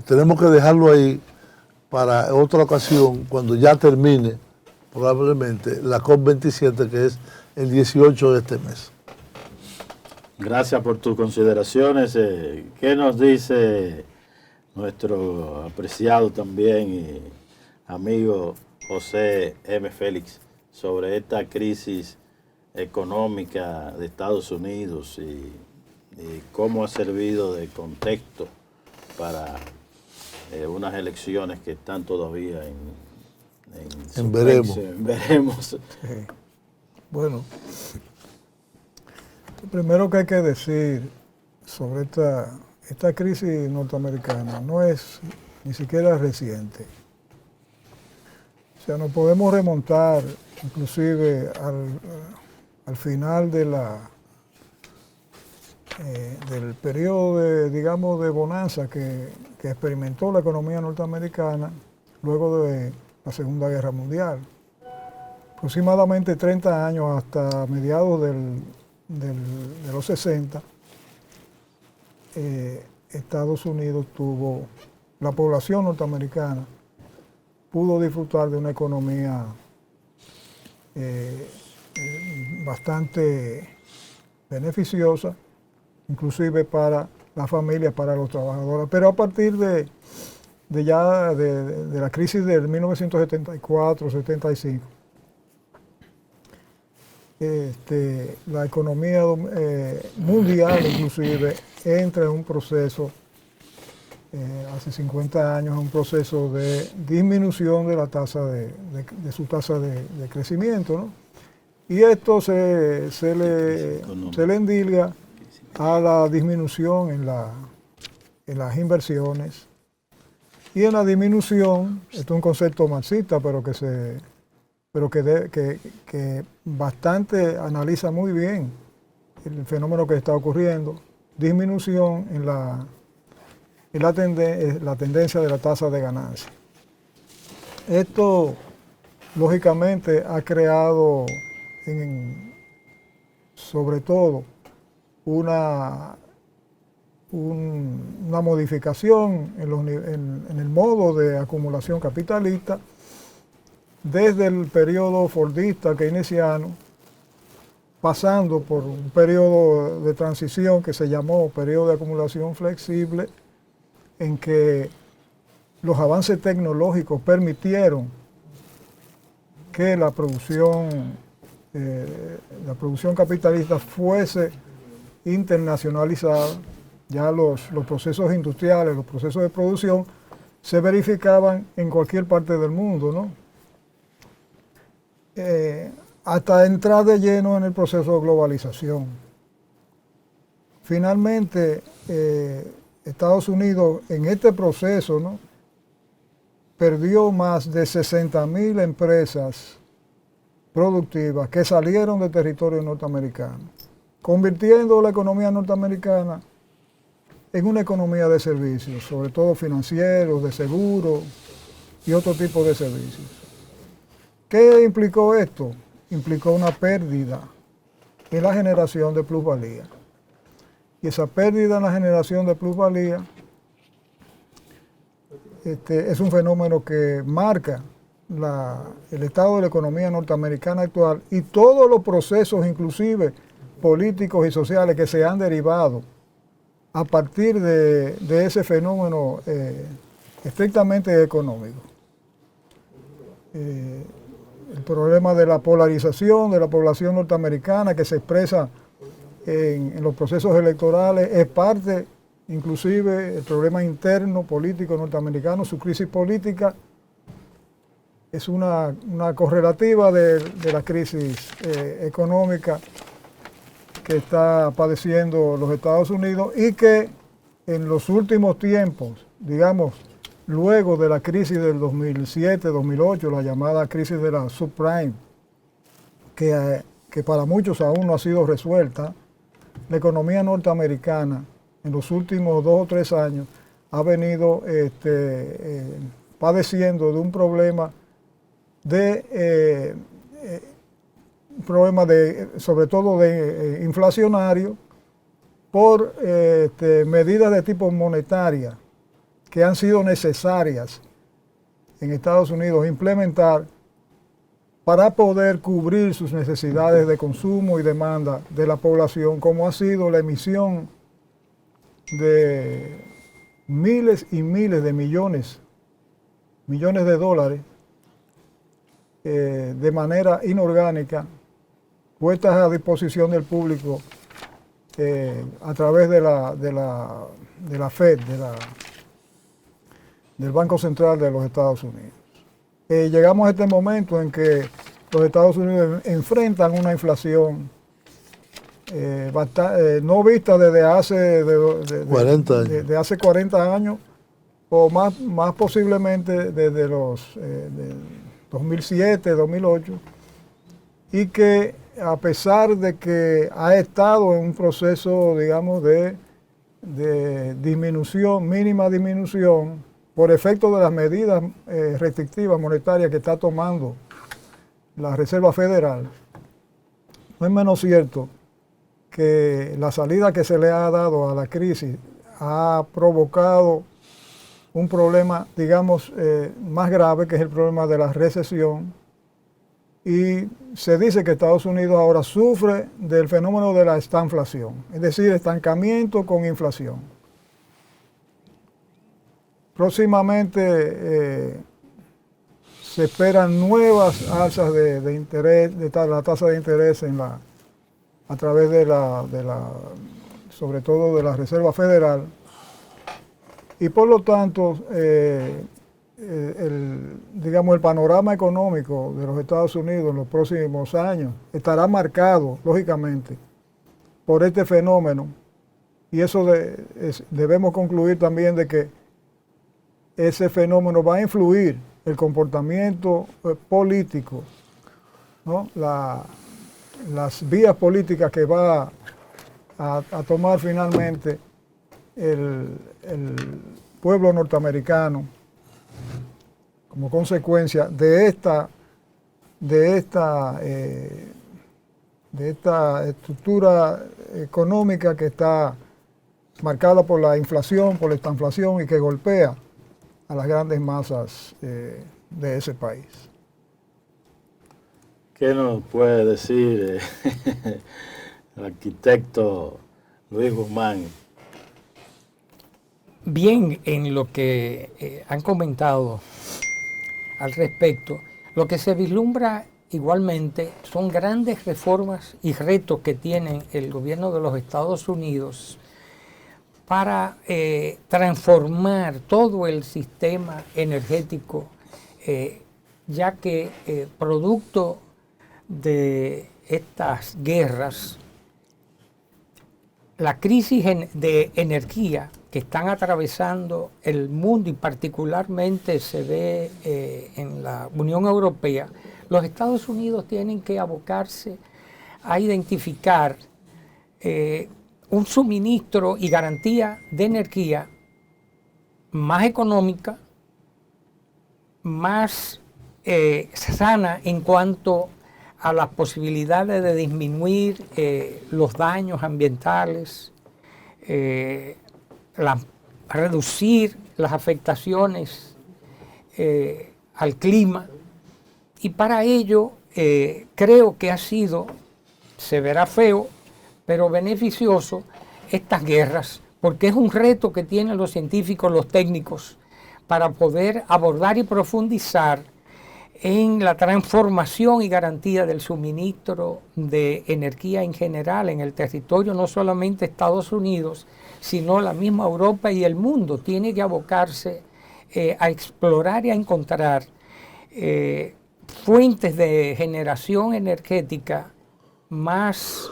tenemos que dejarlo ahí para otra ocasión, cuando ya termine probablemente la COP27, que es el 18 de este mes. Gracias por tus consideraciones. ¿Qué nos dice nuestro apreciado también y amigo José M. Félix sobre esta crisis económica de Estados Unidos y cómo ha servido de contexto para unas elecciones que están todavía en veremos? Bueno, lo primero que hay que decir sobre esta crisis norteamericana no es ni siquiera reciente. O sea, nos podemos remontar inclusive al final de del periodo digamos, de bonanza que experimentó la economía norteamericana luego de la Segunda Guerra Mundial. Aproximadamente 30 años hasta mediados de los 60, Estados Unidos la población norteamericana pudo disfrutar de una economía bastante beneficiosa, inclusive para las familias, para los trabajadores. Pero a partir de la crisis del 1974-75, la economía mundial inclusive entra en un proceso, hace 50 años, un proceso de disminución de la tasa de su tasa de crecimiento, ¿no? Y esto se le endilga a la disminución en las inversiones y en la disminución, esto es un concepto marxista, pero que bastante analiza muy bien el fenómeno que está ocurriendo, disminución en la tendencia de la tasa de ganancia. Esto, lógicamente, ha creado, sobre todo, una modificación en el modo de acumulación capitalista desde el periodo fordista keynesiano, pasando por un periodo de transición que se llamó periodo de acumulación flexible, en que los avances tecnológicos permitieron que la producción capitalista fuese internacionalizada. Ya los procesos industriales, los procesos de producción se verificaban en cualquier parte del mundo, ¿no? Hasta entrar de lleno en el proceso de globalización. Finalmente, Estados Unidos en este proceso, ¿no?, perdió más de 60.000 empresas productivas que salieron del territorio norteamericano, convirtiendo la economía norteamericana en una economía de servicios, sobre todo financieros, de seguros y otro tipo de servicios. ¿Qué implicó esto? Implicó una pérdida en la generación de plusvalía. Y esa pérdida en la generación de plusvalía es un fenómeno que marca el estado de la economía norteamericana actual y todos los procesos, inclusive políticos y sociales, que se han derivado a partir de ese fenómeno estrictamente económico. El problema de la polarización de la población norteamericana que se expresa en los procesos electorales es parte inclusive el problema interno político norteamericano, su crisis política, es una correlativa de la crisis económica que está padeciendo los Estados Unidos y que en los últimos tiempos, digamos, luego de la crisis del 2007-2008, la llamada crisis de la subprime, que para muchos aún no ha sido resuelta, la economía norteamericana en los últimos 2 o 3 años ha venido padeciendo de un problema sobre todo de inflacionario por medidas de tipo monetaria que han sido necesarias en Estados Unidos implementar para poder cubrir sus necesidades de consumo y demanda de la población, como ha sido la emisión de miles y miles de millones de dólares de manera inorgánica, puestas a disposición del público a través de la Fed, del Banco Central de los Estados Unidos. Llegamos a este momento en que los Estados Unidos enfrentan una inflación no vista desde hace 40 años. de hace 40 años o más posiblemente desde los 2007, 2008, y que a pesar de que ha estado en un proceso, digamos, de disminución, mínima disminución, por efecto de las medidas restrictivas monetarias que está tomando la Reserva Federal, no es menos cierto que la salida que se le ha dado a la crisis ha provocado un problema, digamos, más grave, que es el problema de la recesión. Y se dice que Estados Unidos ahora sufre del fenómeno de la estanflación, es decir, estancamiento con inflación. Próximamente se esperan nuevas alzas de interés, de la tasa de interés a través sobre todo de la Reserva Federal, y por lo tanto digamos, el panorama económico de los Estados Unidos en los próximos años estará marcado, lógicamente, por este fenómeno, y eso debemos concluir también de que ese fenómeno va a influir el comportamiento político, ¿no? Las vías políticas que va a tomar finalmente el pueblo norteamericano como consecuencia de esta estructura económica que está marcada por la inflación, por la estanflación, y que golpea a las grandes masas de ese país. ¿Qué nos puede decir el arquitecto Luis Guzmán? Bien, en lo que han comentado al respecto, lo que se vislumbra igualmente son grandes reformas y retos que tiene el gobierno de los Estados Unidos para transformar todo el sistema energético, ya que producto de estas guerras, la crisis de energía que están atravesando el mundo, y particularmente se ve en la Unión Europea, los Estados Unidos tienen que abocarse a identificar un suministro y garantía de energía más económica, más sana en cuanto a las posibilidades de disminuir los daños ambientales, reducir las afectaciones al clima. Y para ello creo que ha sido, se verá feo, pero beneficioso, estas guerras, porque es un reto que tienen los científicos, los técnicos, para poder abordar y profundizar en la transformación y garantía del suministro de energía en general en el territorio, no solamente Estados Unidos, sino la misma Europa y el mundo. Tiene que abocarse a explorar y a encontrar fuentes de generación energética más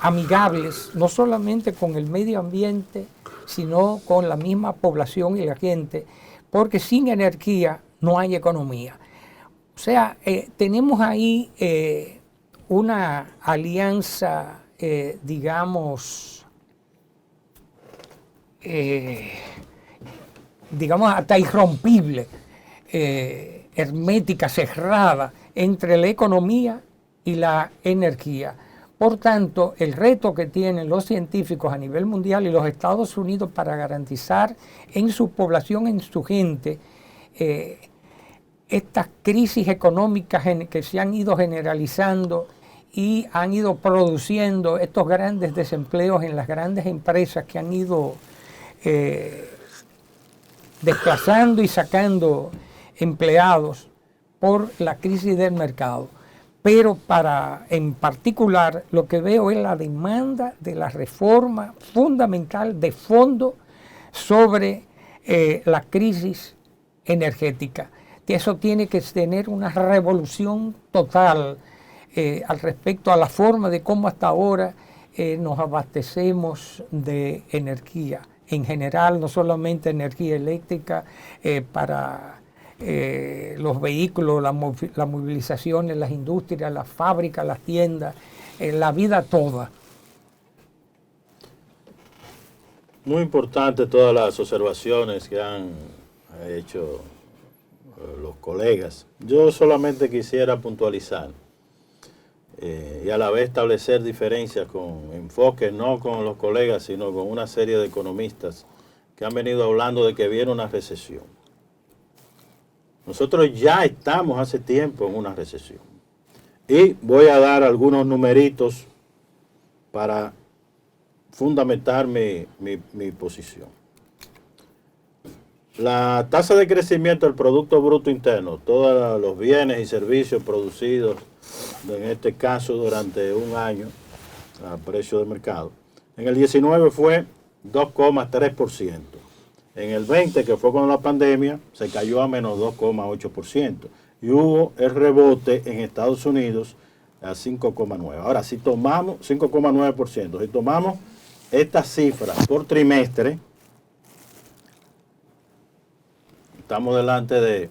amigables, no solamente con el medio ambiente, sino con la misma población y la gente, porque sin energía no hay economía. O sea, tenemos ahí una alianza, digamos, hasta irrompible, hermética, cerrada, entre la economía y la energía. Por tanto, el reto que tienen los científicos a nivel mundial y los Estados Unidos para garantizar en su población, en su gente, estas crisis económicas que se han ido generalizando y han ido produciendo estos grandes desempleos en las grandes empresas que han ido desplazando y sacando empleados por la crisis del mercado. Pero en particular lo que veo es la demanda de la reforma fundamental de fondo sobre la crisis energética. Eso tiene que tener una revolución total al respecto a la forma de cómo hasta ahora nos abastecemos de energía. En general, no solamente energía eléctrica para los vehículos, la movilización en las industrias, las fábricas, las tiendas, la vida toda. Muy importante todas las observaciones que han hecho los colegas. Yo solamente quisiera puntualizar y a la vez establecer diferencias con enfoques, no con los colegas, sino con una serie de economistas que han venido hablando de que viene una recesión. Nosotros ya estamos hace tiempo en una recesión. Y voy a dar algunos numeritos para fundamentar mi posición. La tasa de crecimiento del Producto Bruto Interno, todos los bienes y servicios producidos, en este caso durante un año, a precio de mercado, en el 19 fue 2,3%. En el 20, que fue con la pandemia, se cayó a menos 2,8%. Y hubo el rebote en Estados Unidos a 5,9%. Ahora, si tomamos 5,9%, si tomamos esta cifra por trimestre, estamos delante de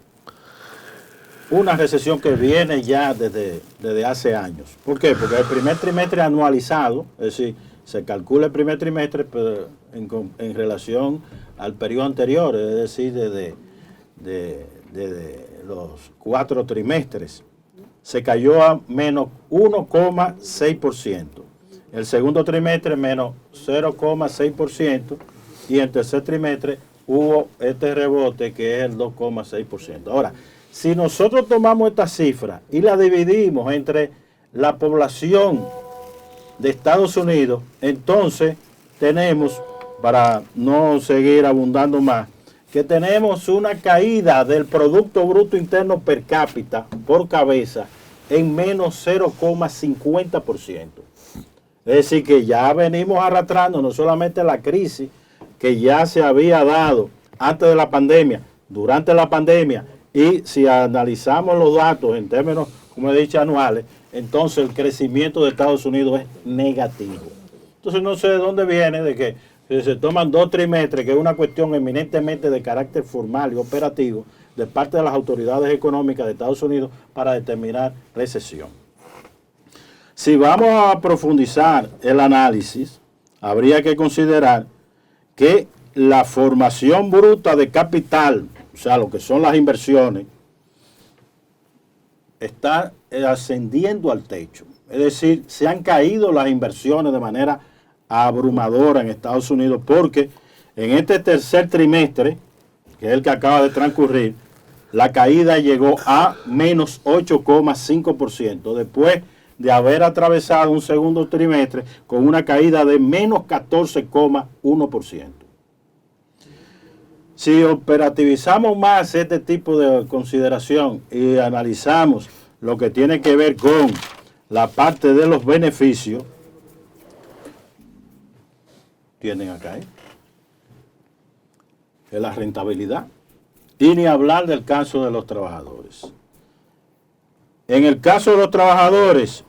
una recesión que viene ya desde hace años. ¿Por qué? Porque el primer trimestre anualizado, es decir, se calcula el primer trimestre pero en relación al periodo anterior, es decir, desde los 4 trimestres, se cayó a menos 1,6%. El segundo trimestre menos 0,6% y en tercer trimestre hubo este rebote que es el 2,6%. Ahora, si nosotros tomamos esta cifra y la dividimos entre la población de Estados Unidos, entonces tenemos, para no seguir abundando más, que tenemos una caída del Producto Bruto Interno per cápita por cabeza en menos 0,50%. Es decir, que ya venimos arrastrando no solamente la crisis que ya se había dado antes de la pandemia, durante la pandemia, y si analizamos los datos en términos, como he dicho, anuales, entonces el crecimiento de Estados Unidos es negativo. Entonces no sé de dónde viene de que se toman 2 trimestres, que es una cuestión eminentemente de carácter formal y operativo de parte de las autoridades económicas de Estados Unidos para determinar recesión. Si vamos a profundizar el análisis, habría que considerar que la formación bruta de capital, o sea, lo que son las inversiones, está ascendiendo al techo. Es decir, se han caído las inversiones de manera abrumadora en Estados Unidos porque en este tercer trimestre, que es el que acaba de transcurrir, la caída llegó a menos 8,5%, después de haber atravesado un segundo trimestre con una caída de menos 14,1%. si operativizamos más este tipo de consideración y analizamos lo que tiene que ver con la parte de los beneficios, tienen acá, es la rentabilidad. Y ni hablar del caso de los trabajadores. En el caso de los trabajadores,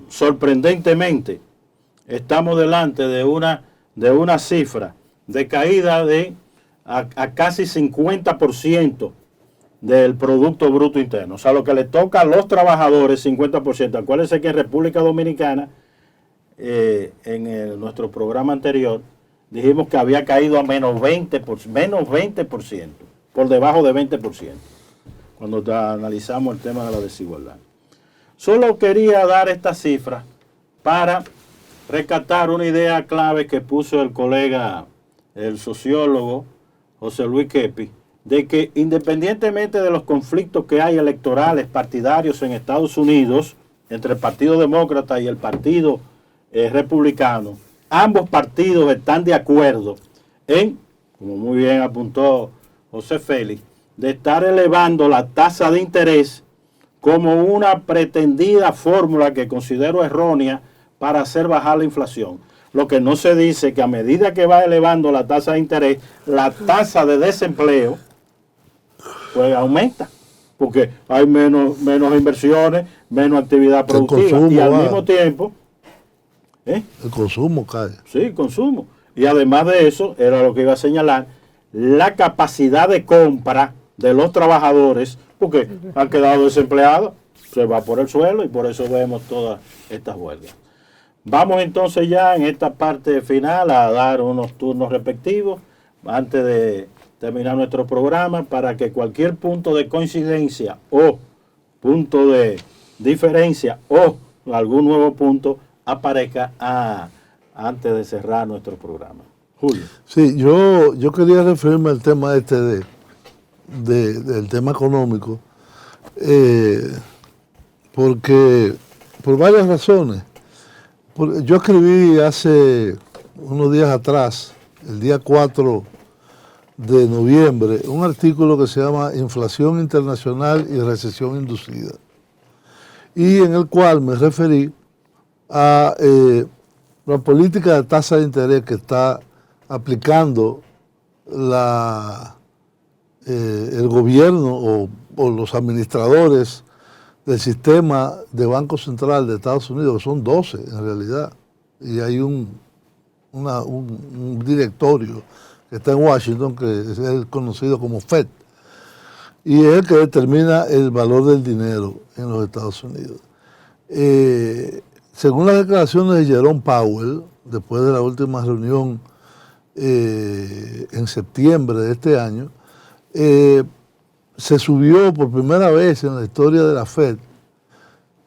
sorprendentemente, estamos delante de una cifra de caída de a casi 50% del Producto Bruto Interno. O sea, lo que le toca a los trabajadores, 50%. Acuérdense que en República Dominicana, en nuestro programa anterior, dijimos que había caído a menos 20%, por debajo de 20%, cuando analizamos el tema de la desigualdad. Solo quería dar esta cifra para rescatar una idea clave que puso el colega, el sociólogo José Luis Kepi, de que independientemente de los conflictos que hay electorales, partidarios en Estados Unidos, entre el Partido Demócrata y el Partido Republicano, ambos partidos están de acuerdo en, como muy bien apuntó José Félix, de estar elevando la tasa de interés como una pretendida fórmula que considero errónea para hacer bajar la inflación. Lo que no se dice que a medida que va elevando la tasa de interés, la tasa de desempleo pues aumenta, porque hay menos inversiones, menos actividad productiva, y al mismo tiempo el consumo cae. Sí, el consumo. Y además de eso, era lo que iba a señalar, la capacidad de compra de los trabajadores, porque han quedado desempleados, se va por el suelo y por eso vemos todas estas huelgas. Vamos entonces ya en esta parte final a dar unos turnos respectivos antes de terminar nuestro programa, para que cualquier punto de coincidencia o punto de diferencia o algún nuevo punto aparezca antes de cerrar nuestro programa. Julio. Sí, yo quería referirme al tema del tema económico, porque por varias razones. Yo escribí hace unos días atrás, el día 4 de noviembre, un artículo que se llama Inflación Internacional y Recesión Inducida, y en el cual me referí a la política de tasa de interés que está aplicando el gobierno o los administradores del sistema de Banco Central de Estados Unidos, que son 12 en realidad, y hay un directorio que está en Washington, que es el conocido como FED, y es el que determina el valor del dinero en los Estados Unidos. Según las declaraciones de Jerome Powell, después de la última reunión en septiembre de este año, se subió por primera vez en la historia de la FED,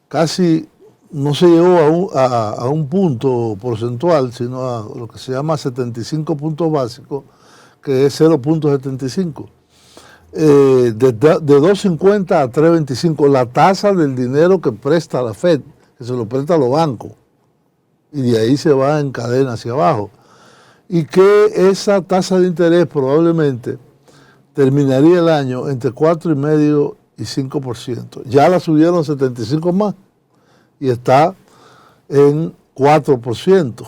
casi no se llegó a un punto porcentual, sino a lo que se llama 75 puntos básicos, que es 0.75. De 2.50 a 3.25, la tasa del dinero que presta la FED, que se lo presta a los bancos, y de ahí se va en cadena hacia abajo. Y que esa tasa de interés probablemente terminaría el año entre 4,5% y 5%. Ya la subieron 75 más y está en 4%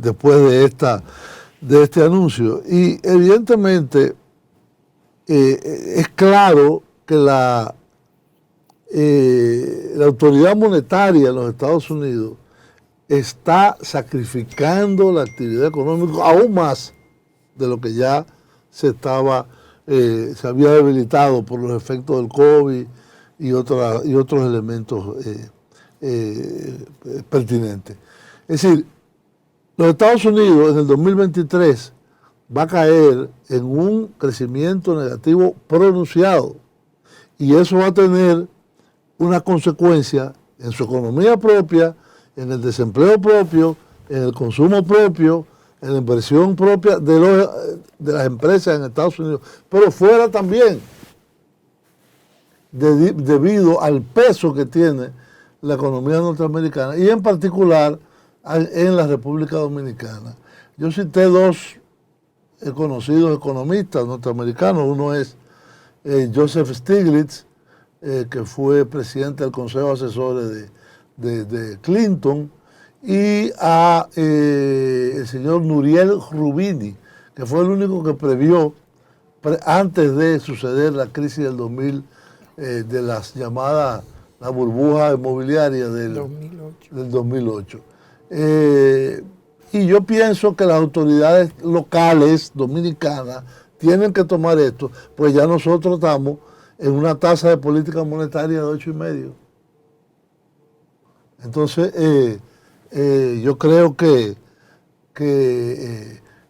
después de este anuncio. Y evidentemente es claro que la autoridad monetaria en los Estados Unidos está sacrificando la actividad económica aún más de lo que ya se había debilitado por los efectos del COVID y otros elementos pertinentes. Es decir, los Estados Unidos en el 2023 va a caer en un crecimiento negativo pronunciado, y eso va a tener una consecuencia en su economía propia, en el desempleo propio, en el consumo propio, en la inversión propia de las empresas en Estados Unidos, pero fuera también, debido al peso que tiene la economía norteamericana y en particular en la República Dominicana. Yo cité dos conocidos economistas norteamericanos. Uno es Joseph Stiglitz, que fue presidente del Consejo Asesor de Clinton, y a el señor Nouriel Roubini, que fue el único que previó, antes de suceder la crisis del 2000, de las llamadas, la burbuja inmobiliaria del 2008. Y yo pienso que las autoridades locales dominicanas tienen que tomar esto, pues ya nosotros estamos en una tasa de política monetaria de 8,5. Entonces, yo creo que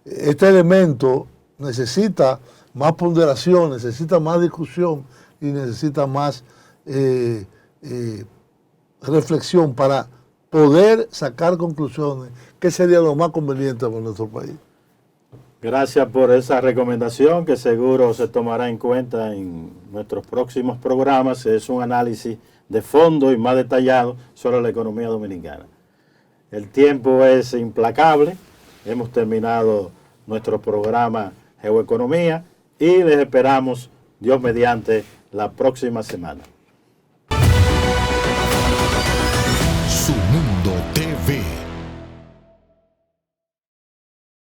este elemento necesita más ponderación, necesita más discusión y necesita más reflexión para poder sacar conclusiones, que sería lo más conveniente para nuestro país. Gracias por esa recomendación que seguro se tomará en cuenta en nuestros próximos programas. Es un análisis de fondo y más detallado sobre la economía dominicana. El tiempo es implacable. Hemos terminado nuestro programa Geoeconomía y les esperamos, Dios mediante, la próxima semana. Su Mundo TV.